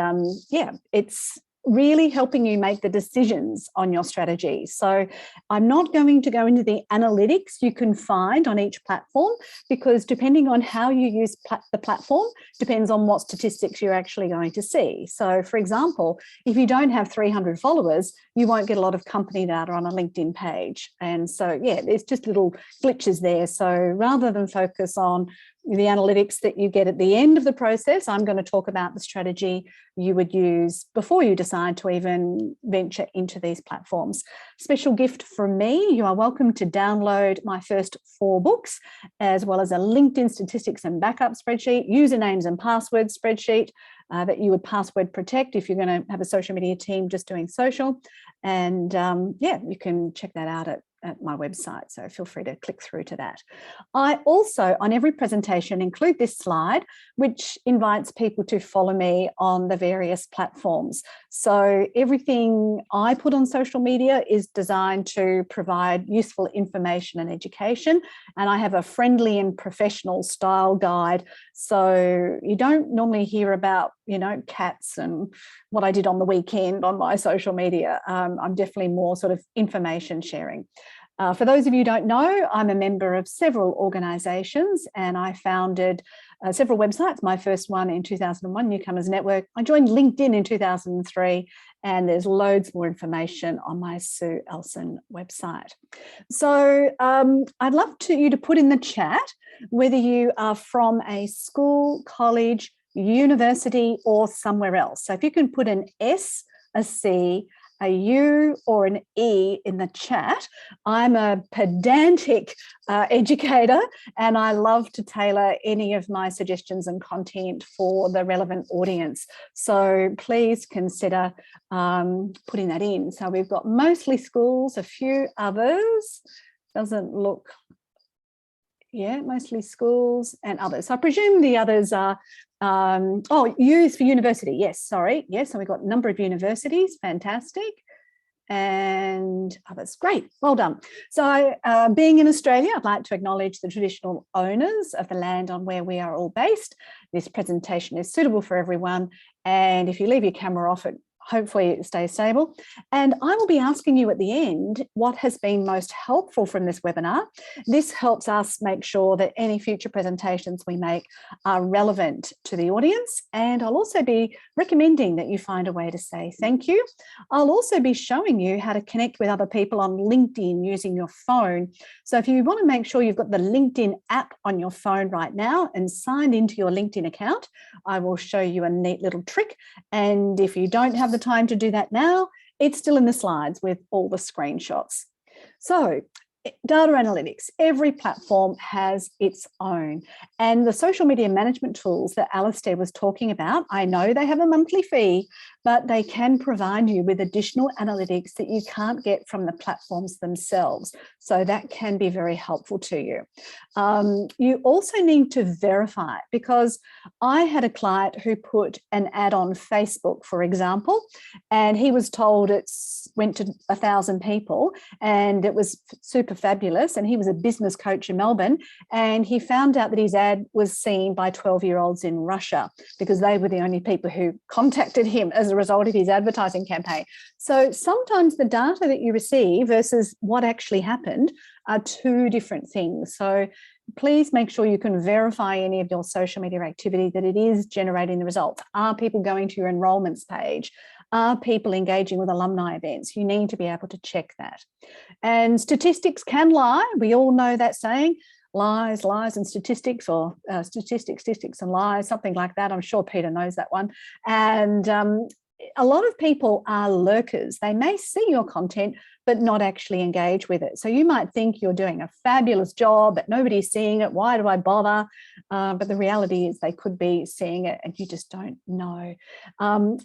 it's really helping you make the decisions on your strategy. So I'm not going to go into the analytics you can find on each platform, because depending on how you use the platform depends on what statistics you're actually going to see. So for example, if you don't have 300 followers, you won't get a lot of company data on a LinkedIn page. And so, there's just little glitches there. So rather than focus on the analytics that you get at the end of the process, I'm going to talk about the strategy you would use before you decide to even venture into these platforms. Special gift from me, you are welcome to download my first 4 books, as well as a LinkedIn statistics and backup spreadsheet, usernames and passwords spreadsheet that you would password protect if you're going to have a social media team just doing social. And you can check that out at my website, so feel free to click through to that. I also, on every presentation, include this slide, which invites people to follow me on the various platforms. So everything I put on social media is designed to provide useful information and education, and I have a friendly and professional style guide. So you don't normally hear about, cats and what I did on the weekend on my social media. I'm definitely more sort of information sharing. For those of you who don't know, I'm a member of several organisations, and I founded several websites. My first one in 2001, Newcomers Network. I joined LinkedIn in 2003, and there's loads more information on my Sue Ellson website. So I'd love you to put in the chat whether you are from a school, college, university, or somewhere else. So if you can put an S, a C, a U or an E in the chat. I'm a pedantic educator, and I love to tailor any of my suggestions and content for the relevant audience. So please consider putting that in. So we've got mostly schools, a few others. Doesn't look, mostly schools and others. So I presume the others are U's for university. Yes, sorry. Yes, so we've got a number of universities. Fantastic. And others. Great. Well done. So being in Australia, I'd like to acknowledge the traditional owners of the land on where we are all based. This presentation is suitable for everyone. And if you leave your camera off, it hopefully it stays stable. And I will be asking you at the end what has been most helpful from this webinar. This helps us make sure that any future presentations we make are relevant to the audience. And I'll also be recommending that you find a way to say thank you. I'll also be showing you how to connect with other people on LinkedIn using your phone. So if you want to make sure you've got the LinkedIn app on your phone right now and signed into your LinkedIn account, I will show you a neat little trick. And if you don't have the time to do that now, it's still in the slides with all the screenshots. So data analytics, every platform has its own. And the social media management tools that Alastair was talking about, I know they have a monthly fee, but they can provide you with additional analytics that you can't get from the platforms themselves. So that can be very helpful to you. You also need to verify, because I had a client who put an ad on Facebook, for example, and he was told it went to 1,000 people and it was super fabulous. And he was a business coach in Melbourne, and he found out that his ad was seen by 12-year-olds in Russia because they were the only people who contacted him as a result of his advertising campaign. So sometimes the data that you receive versus what actually happened are two different things. So please make sure you can verify any of your social media activity that it is generating the results. Are people going to your enrolments page? Are people engaging with alumni events? You need to be able to check that. And statistics can lie. We all know that saying. Lies, lies and statistics, or statistics and lies, something like that. I'm sure Peter knows that one. And a lot of people are lurkers. They may see your content, but not actually engage with it. So you might think you're doing a fabulous job, but nobody's seeing it. Why do I bother? But the reality is they could be seeing it and you just don't know.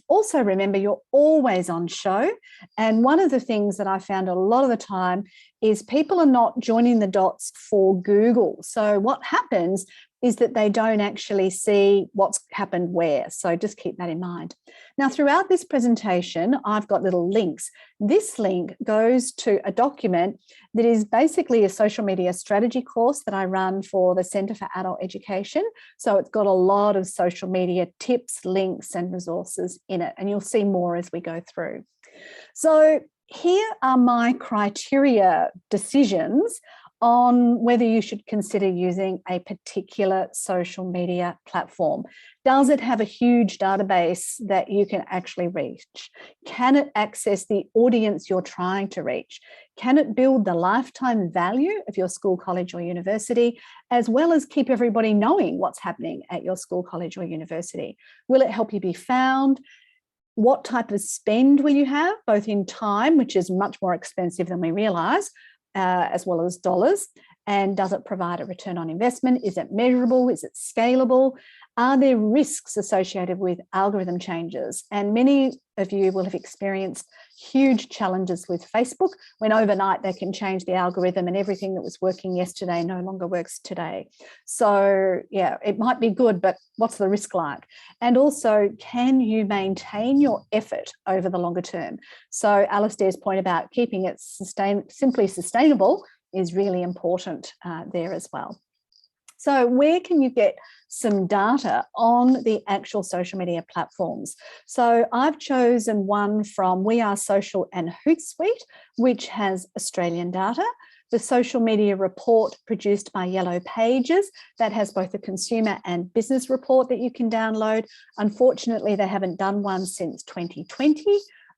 Also remember, you're always on show. And one of the things that I found a lot of the time is people are not joining the dots for Google. So what happens is that they don't actually see what's happened where. So just keep that in mind. Now, throughout this presentation, I've got little links. This link goes to a document that is basically a social media strategy course that I run for the Centre for Adult Education. So it's got a lot of social media tips, links, and resources in it, and you'll see more as we go through. So here are my criteria decisions on whether you should consider using a particular social media platform. Does it have a huge database that you can actually reach? Can it access the audience you're trying to reach? Can it build the lifetime value of your school, college, or university, as well as keep everybody knowing what's happening at your school, college, or university? Will it help you be found? What type of spend will you have, both in time, which is much more expensive than we realise, as well as dollars? And does it provide a return on investment? Is it measurable? Is it scalable? Are there risks associated with algorithm changes? And many of you will have experienced huge challenges with Facebook when overnight they can change the algorithm and everything that was working yesterday no longer works today. So yeah, it might be good, but what's the risk like? And also, can you maintain your effort over the longer term? So Alastair's point about keeping it simply sustainable is really important there as well. So where can you get some data on the actual social media platforms? So I've chosen one from We Are Social and Hootsuite, which has Australian data. The social media report produced by Yellow Pages, that has both a consumer and business report that you can download. Unfortunately, they haven't done one since 2020.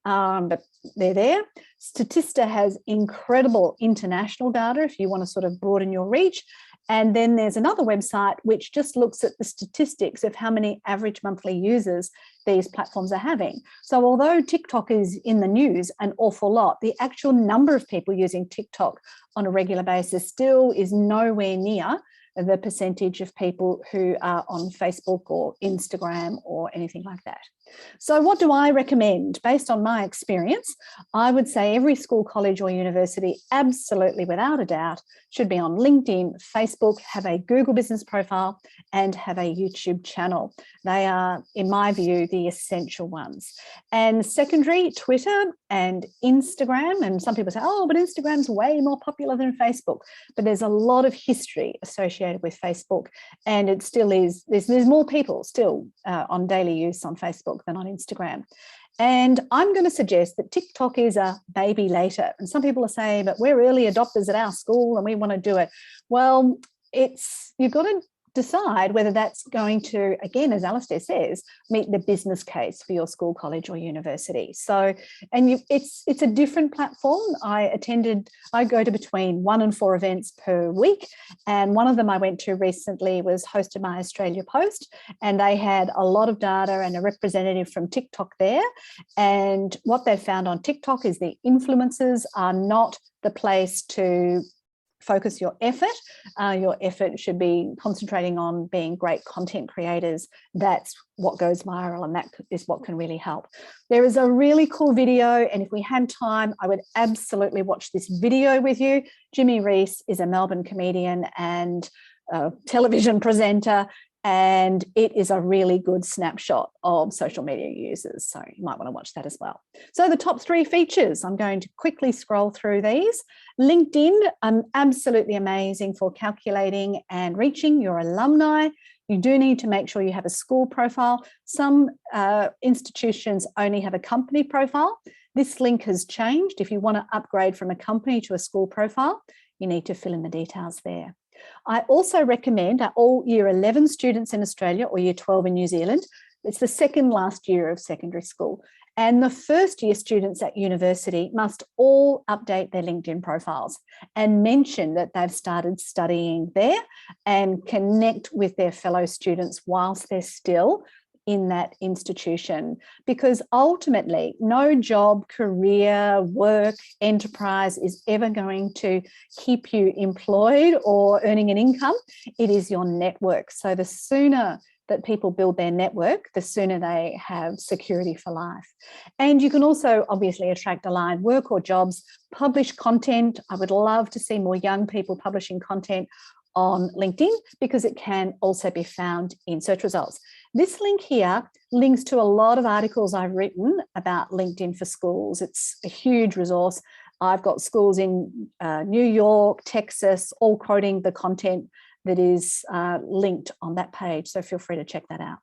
But they're there. Statista has incredible international data if you want to sort of broaden your reach. And then there's another website which just looks at the statistics of how many average monthly users these platforms are having. So although TikTok is in the news an awful lot, the actual number of people using TikTok on a regular basis still is nowhere near the percentage of people who are on Facebook or Instagram or anything like that. So what do I recommend? Based on my experience, I would say every school, college or university, absolutely without a doubt, should be on LinkedIn, Facebook, have a Google business profile and have a YouTube channel. They are, in my view, the essential ones. And secondary, Twitter and Instagram. And some people say, oh, but Instagram's way more popular than Facebook. But there's a lot of history associated with Facebook. And it still is, there's more people still on daily use on Facebook than on Instagram. And I'm going to suggest that TikTok is a baby later. And some people are saying, but we're early adopters at our school and we want to do it. Well, you've got to decide whether that's going to, again, as Alastair says, meet the business case for your school, college or university. So, and it's a different platform. I go to between 1 and 4 events per week. And one of them I went to recently was hosted by Australia Post, and they had a lot of data and a representative from TikTok there. And what they found on TikTok is the influencers are not the place to focus your effort. Your effort should be concentrating on being great content creators. That's what goes viral, and that is what can really help. There is a really cool video, and if we had time, I would absolutely watch this video with you. Jimmy Reese is a Melbourne comedian and a television presenter, and it is a really good snapshot of social media users. So you might want to watch that as well. So the top 3 features, I'm going to quickly scroll through these. LinkedIn, absolutely amazing for calculating and reaching your alumni. You do need to make sure you have a school profile. Some institutions only have a company profile. This link has changed. If you want to upgrade from a company to a school profile, you need to fill in the details there. I also recommend all year 11 students in Australia or year 12 in New Zealand. It's the second last year of secondary school. And the first year students at university must all update their LinkedIn profiles and mention that they've started studying there and connect with their fellow students whilst they're still in that institution, because ultimately no job, career, work, enterprise is ever going to keep you employed or earning an income. It is your network. So the sooner that people build their network, the sooner they have security for life. And you can also obviously attract aligned work or jobs, publish content. I would love to see more young people publishing content on LinkedIn because it can also be found in search results. This link here links to a lot of articles I've written about LinkedIn for schools. It's a huge resource. I've got schools in New York, Texas, all quoting the content that is linked on that page. So feel free to check that out.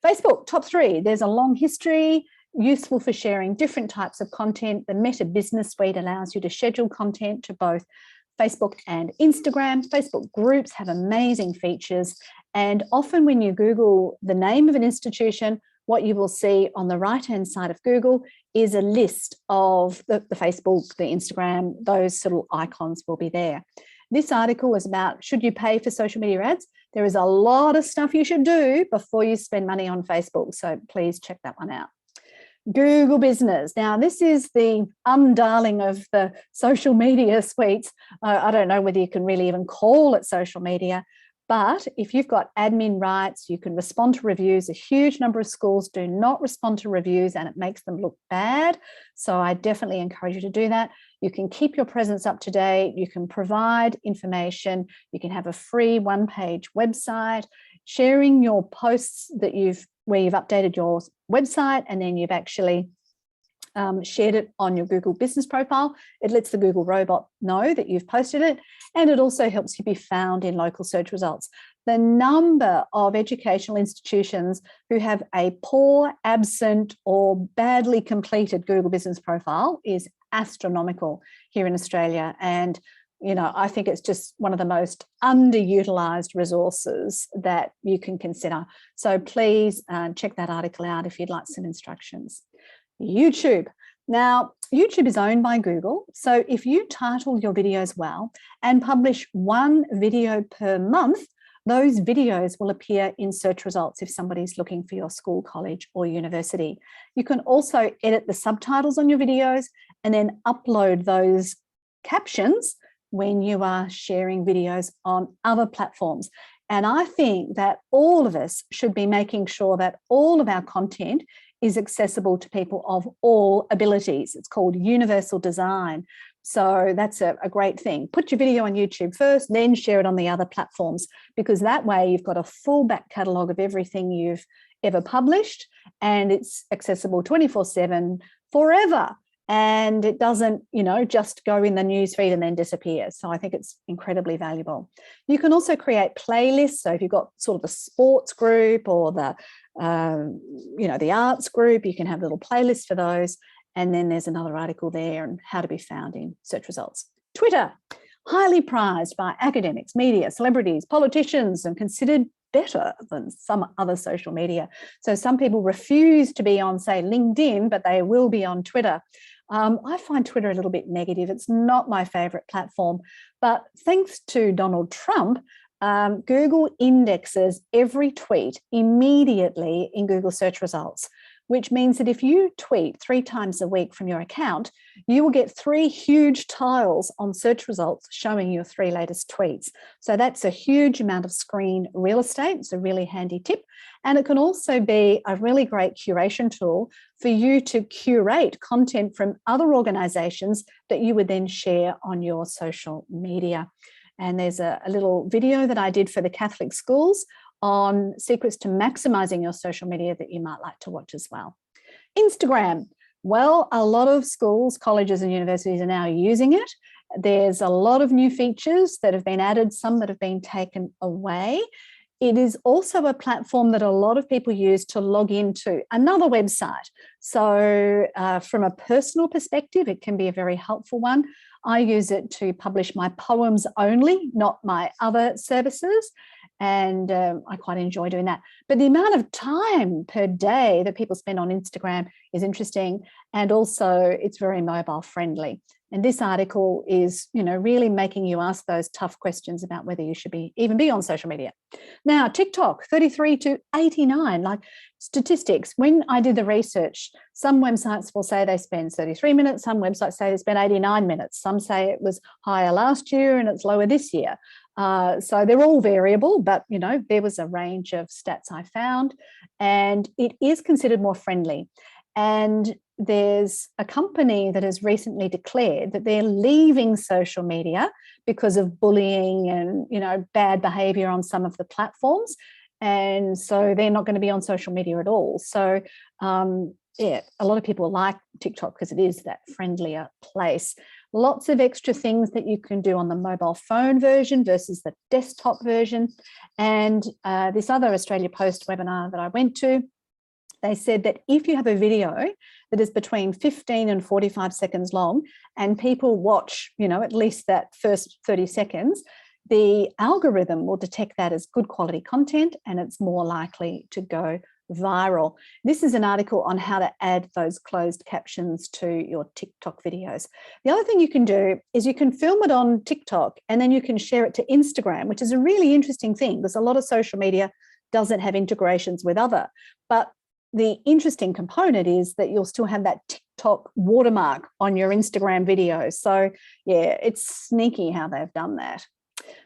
Facebook, top 3. There's a long history, useful for sharing different types of content. The Meta Business Suite allows you to schedule content to both Facebook and Instagram. Facebook groups have amazing features. And often when you Google the name of an institution, what you will see on the right-hand side of Google is a list of the Facebook, the Instagram, those little icons will be there. This article is about, should you pay for social media ads? There is a lot of stuff you should do before you spend money on Facebook. So please check that one out. Google Business. Now, this is the darling of the social media suites. I don't know whether you can really even call it social media, but if you've got admin rights, you can respond to reviews. A huge number of schools do not respond to reviews and it makes them look bad. So I definitely encourage you to do that. You can keep your presence up to date. You can provide information. You can have a free one-page website, sharing your posts that where you've updated your website and then you've actually shared it on your Google business profile. It lets the Google robot know that you've posted it, and it also helps you be found in local search results. The number of educational institutions who have a poor, absent, or badly completed Google business profile is astronomical here in Australia. And I think it's just one of the most underutilized resources that you can consider. So please check that article out if you'd like some instructions. YouTube. Now, YouTube is owned by Google. So if you title your videos well and publish one video per month, those videos will appear in search results if somebody's looking for your school, college, or university. You can also edit the subtitles on your videos and then upload those captions when you are sharing videos on other platforms. And I think that all of us should be making sure that all of our content is accessible to people of all abilities. It's called universal design. So that's a great thing. Put your video on YouTube first, then share it on the other platforms, because that way you've got a full back catalogue of everything you've ever published and it's accessible 24/7 forever. and it doesn't, just go in the newsfeed and then disappear. So I think it's incredibly valuable. You can also create playlists. So if you've got sort of the sports group or the arts group, you can have little playlists for those. And then there's another article there on how to be found in search results. Twitter, highly prized by academics, media, celebrities, politicians, and considered better than some other social media. So some people refuse to be on, say, LinkedIn, but they will be on Twitter. I find Twitter a little bit negative. It's not my favorite platform, but thanks to Donald Trump, Google indexes every tweet immediately in Google search results, which means that if you tweet 3 times a week from your account, you will get 3 huge tiles on search results showing your 3 latest tweets. So that's a huge amount of screen real estate. It's a really handy tip. And it can also be a really great curation tool for you to curate content from other organizations that you would then share on your social media. And there's a little video that I did for the Catholic schools on secrets to maximizing your social media that you might like to watch as well. Instagram. Well, a lot of schools, colleges and universities are now using it. There's a lot of new features that have been added, some that have been taken away. It is also a platform that a lot of people use to log into another website. So from a personal perspective, it can be a very helpful one. I use it to publish my poems only, not my other services. And I quite enjoy doing that. But the amount of time per day that people spend on Instagram is interesting. And also it's very mobile friendly. And this article is, really making you ask those tough questions about whether you should even be on social media. Now, TikTok, 33 to 89, like statistics. When I did the research, some websites will say they spend 33 minutes. Some websites say they spend 89 minutes. Some say it was higher last year and it's lower this year. So they're all variable, but, there was a range of stats I found, and it is considered more friendly. And there's a company that has recently declared that they're leaving social media because of bullying and, bad behavior on some of the platforms. And so they're not going to be on social media at all. So, a lot of people like TikTok because it is that friendlier place. Lots of extra things that you can do on the mobile phone version versus the desktop version. And this other Australia Post webinar that I went to, they said that if you have a video that is between 15 and 45 seconds long and people watch, at least that first 30 seconds, the algorithm will detect that as good quality content and it's more likely to go viral. This is an article on how to add those closed captions to your TikTok videos. The other thing you can do is you can film it on TikTok and then you can share it to Instagram, which is a really interesting thing because a lot of social media doesn't have integrations with other. But the interesting component is that you'll still have that TikTok watermark on your Instagram videos. So yeah, it's sneaky how they've done that.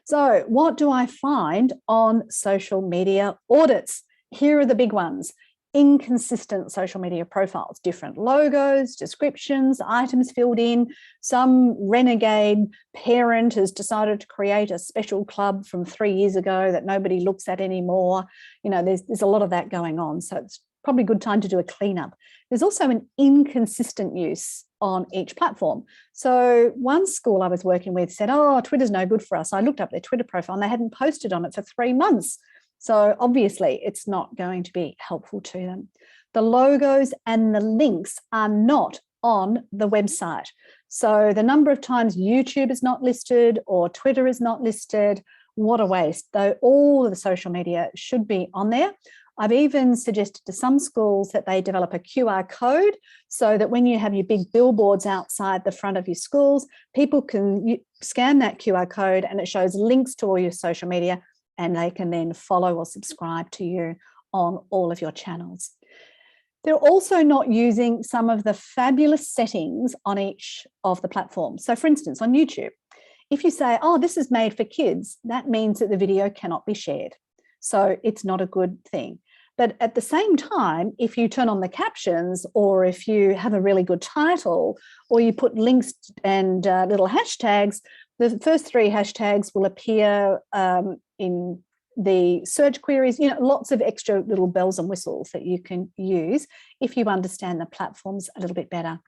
So what do I find on social media audits? Here are the big ones. Inconsistent social media profiles, different logos, descriptions, items filled in. Some renegade parent has decided to create a special club from 3 years ago that nobody looks at anymore. There's a lot of that going on. So it's probably a good time to do a cleanup. There's also an inconsistent use on each platform. So one school I was working with said, Twitter's no good for us. I looked up their Twitter profile and they hadn't posted on it for 3 months. So obviously it's not going to be helpful to them. The logos and the links are not on the website. So the number of times YouTube is not listed or Twitter is not listed, what a waste. Though all of the social media should be on there. I've even suggested to some schools that they develop a QR code so that when you have your big billboards outside the front of your schools, people can scan that QR code and it shows links to all your social media and they can then follow or subscribe to you on all of your channels. They're also not using some of the fabulous settings on each of the platforms. So for instance, on YouTube, if you say, this is made for kids, that means that the video cannot be shared. So it's not a good thing. But at the same time, if you turn on the captions or if you have a really good title or you put links and little hashtags, the first 3 hashtags will appear in the search queries, lots of extra little bells and whistles that you can use if you understand the platforms a little bit better.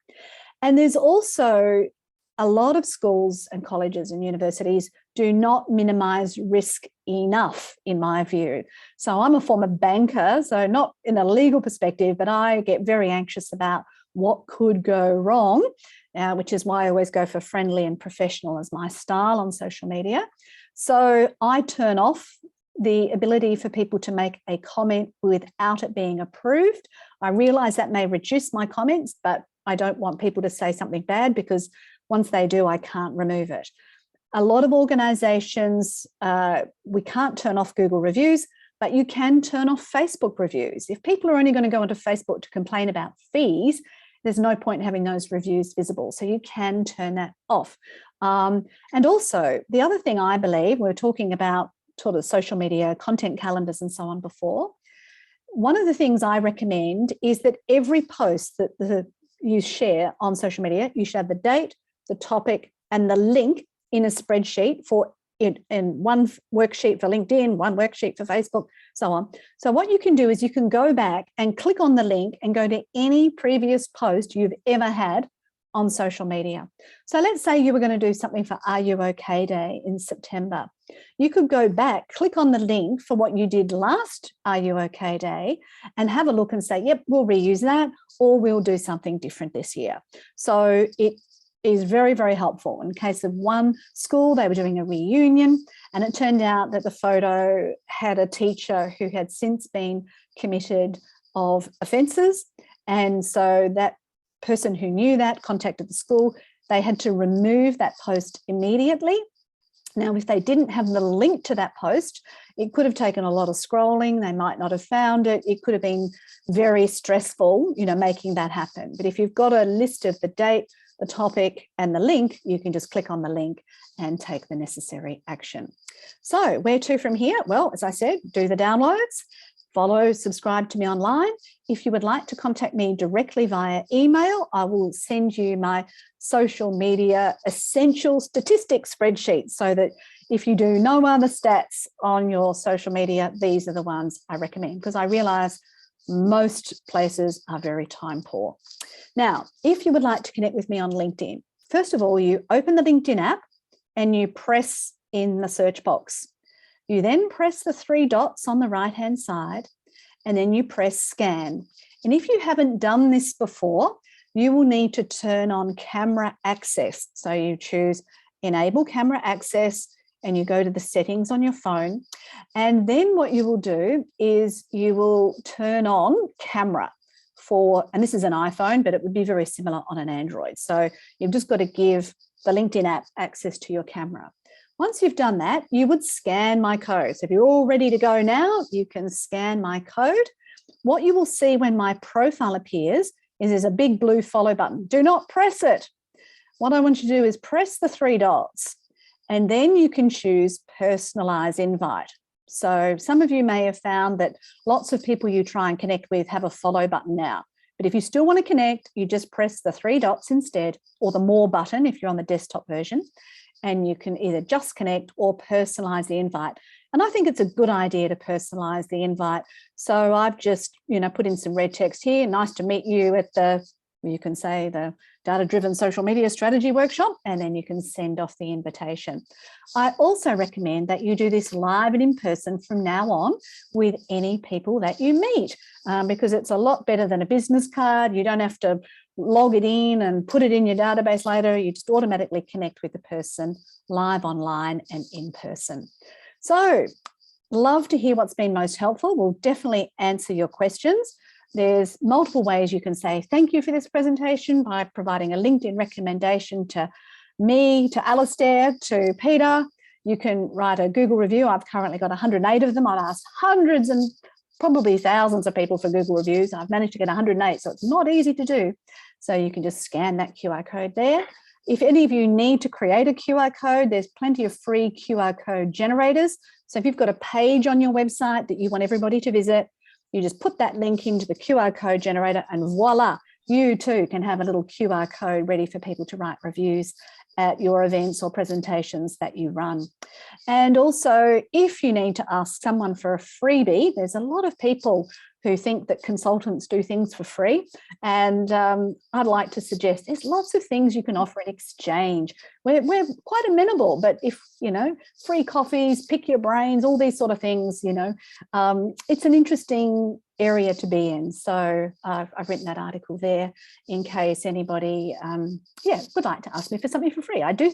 And there's also a lot of schools and colleges and universities do not minimize risk enough, in my view. So I'm a former banker, so not in a legal perspective, but I get very anxious about what could go wrong, which is why I always go for friendly and professional as my style on social media. So I turn off the ability for people to make a comment without it being approved. I realize that may reduce my comments, but I don't want people to say something bad, because once they do, I can't remove it. A lot of organizations, we can't turn off Google reviews, but you can turn off Facebook reviews. If people are only going to go onto Facebook to complain about fees, there's no point in having those reviews visible. So you can turn that off. And also, the other thing I believe, we're talking about sort of social media, content calendars and so on before. One of the things I recommend is that every post that you share on social media, you should have the date, the topic, and the link in a spreadsheet for it, in one worksheet for LinkedIn, one worksheet for Facebook, so on. So what you can do is you can go back and click on the link and go to any previous post you've ever had on social media. So let's say you were going to do something for Are You OK Day in September. You could go back, click on the link for what you did last Are You OK Day and have a look and say, yep, we'll reuse that, or we'll do something different this year. So it is very, very helpful. In case of one school, they were doing a reunion, and it turned out that the photo had a teacher who had since been committed of offences. And so that person who knew that contacted the school. They had to remove that post immediately. Now, if they didn't have the link to that post, it could have taken a lot of scrolling. They might not have found it. It could have been very stressful, making that happen. But if you've got a list of the date, the topic, and the link, you can just click on the link and take the necessary action. So where to from here? Well, as I said, do the downloads, follow, subscribe to me online. If you would like to contact me directly via email, I will send you my social media essential statistics spreadsheet, so that if you do no other stats on your social media, these are the ones I recommend, because I realize most places are very time poor. Now, if you would like to connect with me on LinkedIn, first of all, you open the LinkedIn app and you press in the search box. You then press the 3 dots on the right-hand side, and then you press scan. And if you haven't done this before, you will need to turn on camera access. So you choose enable camera access and you go to the settings on your phone. And then what you will do is you will turn on camera for, and this is an iPhone, but it would be very similar on an Android. So you've just got to give the LinkedIn app access to your camera. Once you've done that, you would scan my code. So if you're all ready to go now, you can scan my code. What you will see when my profile appears is there's a big blue follow button. Do not press it. What I want you to do is press the 3 dots, and then you can choose personalize invite. So some of you may have found that lots of people you try and connect with have a follow button now. But if you still want to connect, you just press the 3 dots instead, or the more button if you're on the desktop version. And you can either just connect or personalize the invite. And I think it's a good idea to personalize the invite. So I've just, put in some red text here. Nice to meet you at the, you can say, the data-driven social media strategy workshop, and then you can send off the invitation. I also recommend that you do this live and in person from now on with any people that you meet, because it's a lot better than a business card. You don't have to log it in and put it in your database later. You just automatically connect with the person live online and in person. So love to hear what's been most helpful. We'll definitely answer your questions. There's multiple ways you can say thank you for this presentation by providing a LinkedIn recommendation to me, to Alastair, to Peter. You can write a Google review. I've currently got 108 of them. I've asked hundreds and probably thousands of people for Google reviews. I've managed to get 108, so it's not easy to do. So you can just scan that QR code there. If any of you need to create a QR code, there's plenty of free QR code generators. So if you've got a page on your website that you want everybody to visit, you just put that link into the QR code generator and voila, you too can have a little QR code ready for people to write reviews at your events or presentations that you run. And also, if you need to ask someone for a freebie, there's a lot of people who think that consultants do things for free. And I'd like to suggest there's lots of things you can offer in exchange. We're quite amenable, but if, free coffees, pick your brains, all these sort of things, it's an interesting area to be in. So I've written that article there in case anybody, would like to ask me for something for free. I do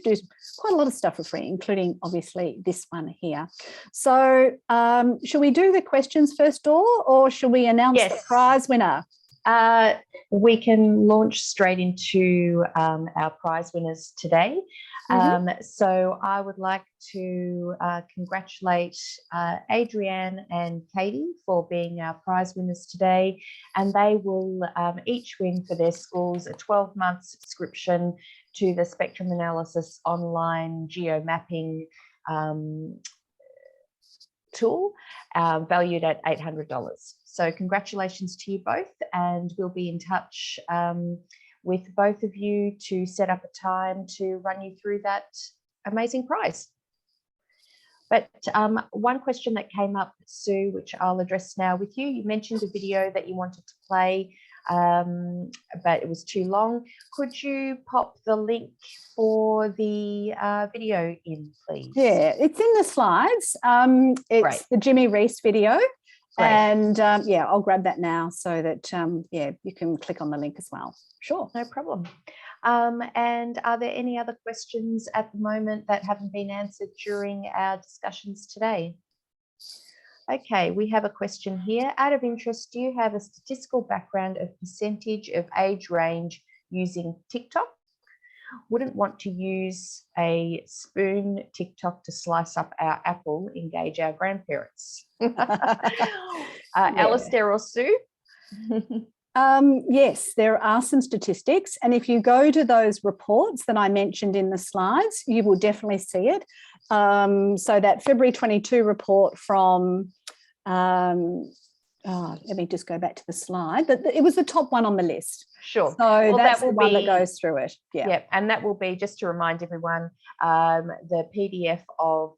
quite a lot of stuff for free, including obviously this one here. So shall we do the questions first, or shall we announce the prize winner? We can launch straight into our prize winners today. So I would like to congratulate Adrienne and Katie for being our prize winners today, and they will each win for their schools a 12-month subscription to the Spectrum Analysis online geomapping tool, valued at $800. So congratulations to you both, and we'll be in touch with both of you to set up a time to run you through that amazing prize. But one question that came up, Sue, which I'll address now with you. You mentioned a video that you wanted to play, but it was too long. Could you pop the link for the video in, please? Yeah, it's in the slides. It's Great. The Jimmy Reese video. Great. And I'll grab that now so that, you can click on the link as well. Sure. No problem. And are there any other questions at the moment that haven't been answered during our discussions today? Okay, we have a question here. Out of interest, do you have a statistical background of percentage of age range using TikTok? Wouldn't want to use a spoon TikTok to slice up our apple, engage our grandparents. Alastair or Sue? Yes, there are some statistics. And if you go to those reports that I mentioned in the slides, you will definitely see it. So that February 22 report from, let me just go back to the slide. It was the top one on the list. Sure. So well, that's that will the one be, that goes through it. Yeah. Yep. And that will be, just to remind everyone, the PDF of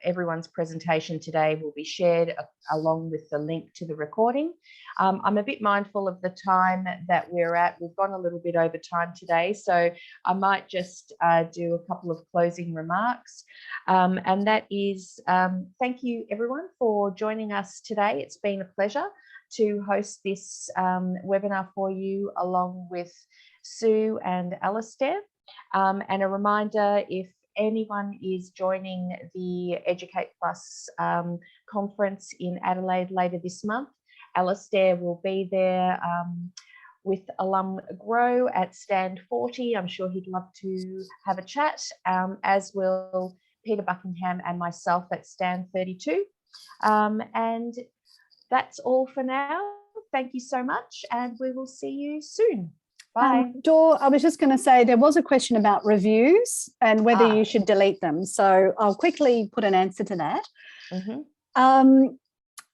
everyone's presentation today will be shared along with the link to the recording. I'm a bit mindful of the time that we're at. We've gone a little bit over time today, so I might just do a couple of closing remarks. And that is, thank you everyone for joining us today. It's been a pleasure to host this webinar for you along with Sue and Alastair. And a reminder, if anyone is joining the Educate Plus conference in Adelaide later this month, Alastair will be there with Alum Grow at stand 40. I'm sure he'd love to have a chat, as will Peter Buckingham and myself at stand 32. And that's all for now. Thank you so much, and we will see you soon. Bye. Dor, I was just going to say there was a question about reviews and whether you should delete them. So I'll quickly put an answer to that.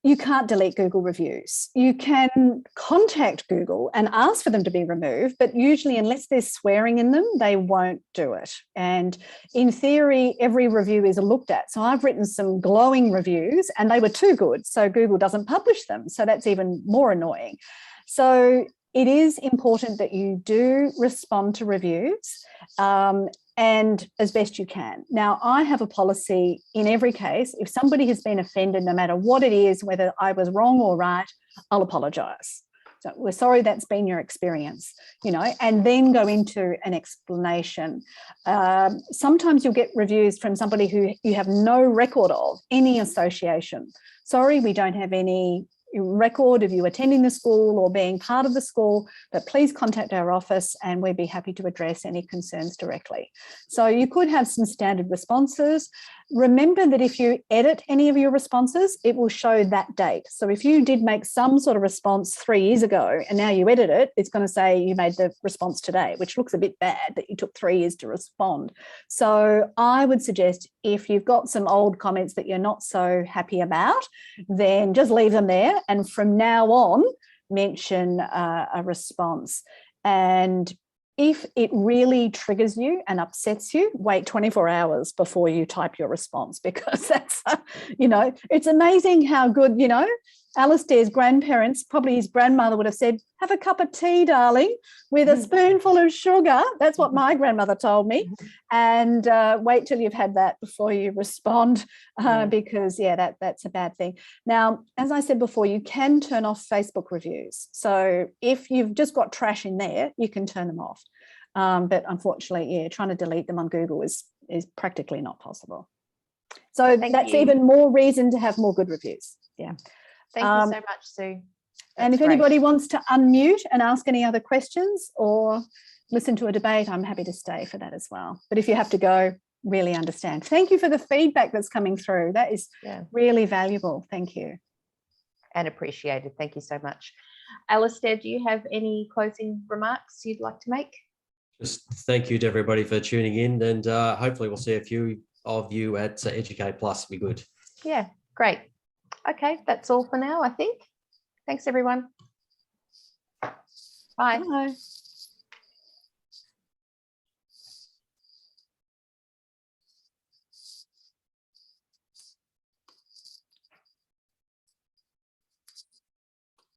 You can't delete Google reviews. You can contact Google and ask for them to be removed, but usually unless there's swearing in them, they won't do it. And in theory, every review is looked at. So I've written some glowing reviews and they were too good, so Google doesn't publish them. So that's even more annoying. So it is important that you do respond to reviews and as best you can. Now, I have a policy in every case. If somebody has been offended, no matter what it is, whether I was wrong or right, I'll apologise. So we're sorry that's been your experience, and then go into an explanation. Sometimes you'll get reviews from somebody who you have no record of, any association. Sorry, we don't have any record of you attending the school or being part of the school, but please contact our office and we'd be happy to address any concerns directly. So you could have some standard responses. Remember that if you edit any of your responses, it will show that date. So if you did make some sort of response 3 years ago and now you edit it, it's going to say you made the response today, which looks a bit bad that you took 3 years to respond. So I would suggest if you've got some old comments that you're not so happy about, then just leave them there. And from now on, mention a response. And if it really triggers you and upsets you, wait 24 hours before you type your response, because that's, it's amazing how good, Alastair's grandparents, probably his grandmother would have said, have a cup of tea, darling, with a spoonful of sugar. That's what my grandmother told me. And wait till you've had that before you respond, because, that's a bad thing. Now, as I said before, you can turn off Facebook reviews. So if you've just got trash in there, you can turn them off. But unfortunately, trying to delete them on Google is practically not possible. So that's even more reason to have more good reviews. Yeah. Thank you so much, Sue. And if anybody wants to unmute and ask any other questions or listen to a debate, I'm happy to stay for that as well. But if you have to go, really understand. Thank you for the feedback that's coming through. That is really valuable. Thank you. And appreciated. Thank you so much. Alastair, do you have any closing remarks you'd like to make? Just thank you to everybody for tuning in, and hopefully we'll see a few of you at Educate Plus. Be good. Yeah, great. Okay, that's all for now, I think. Thanks, everyone. Bye. Bye.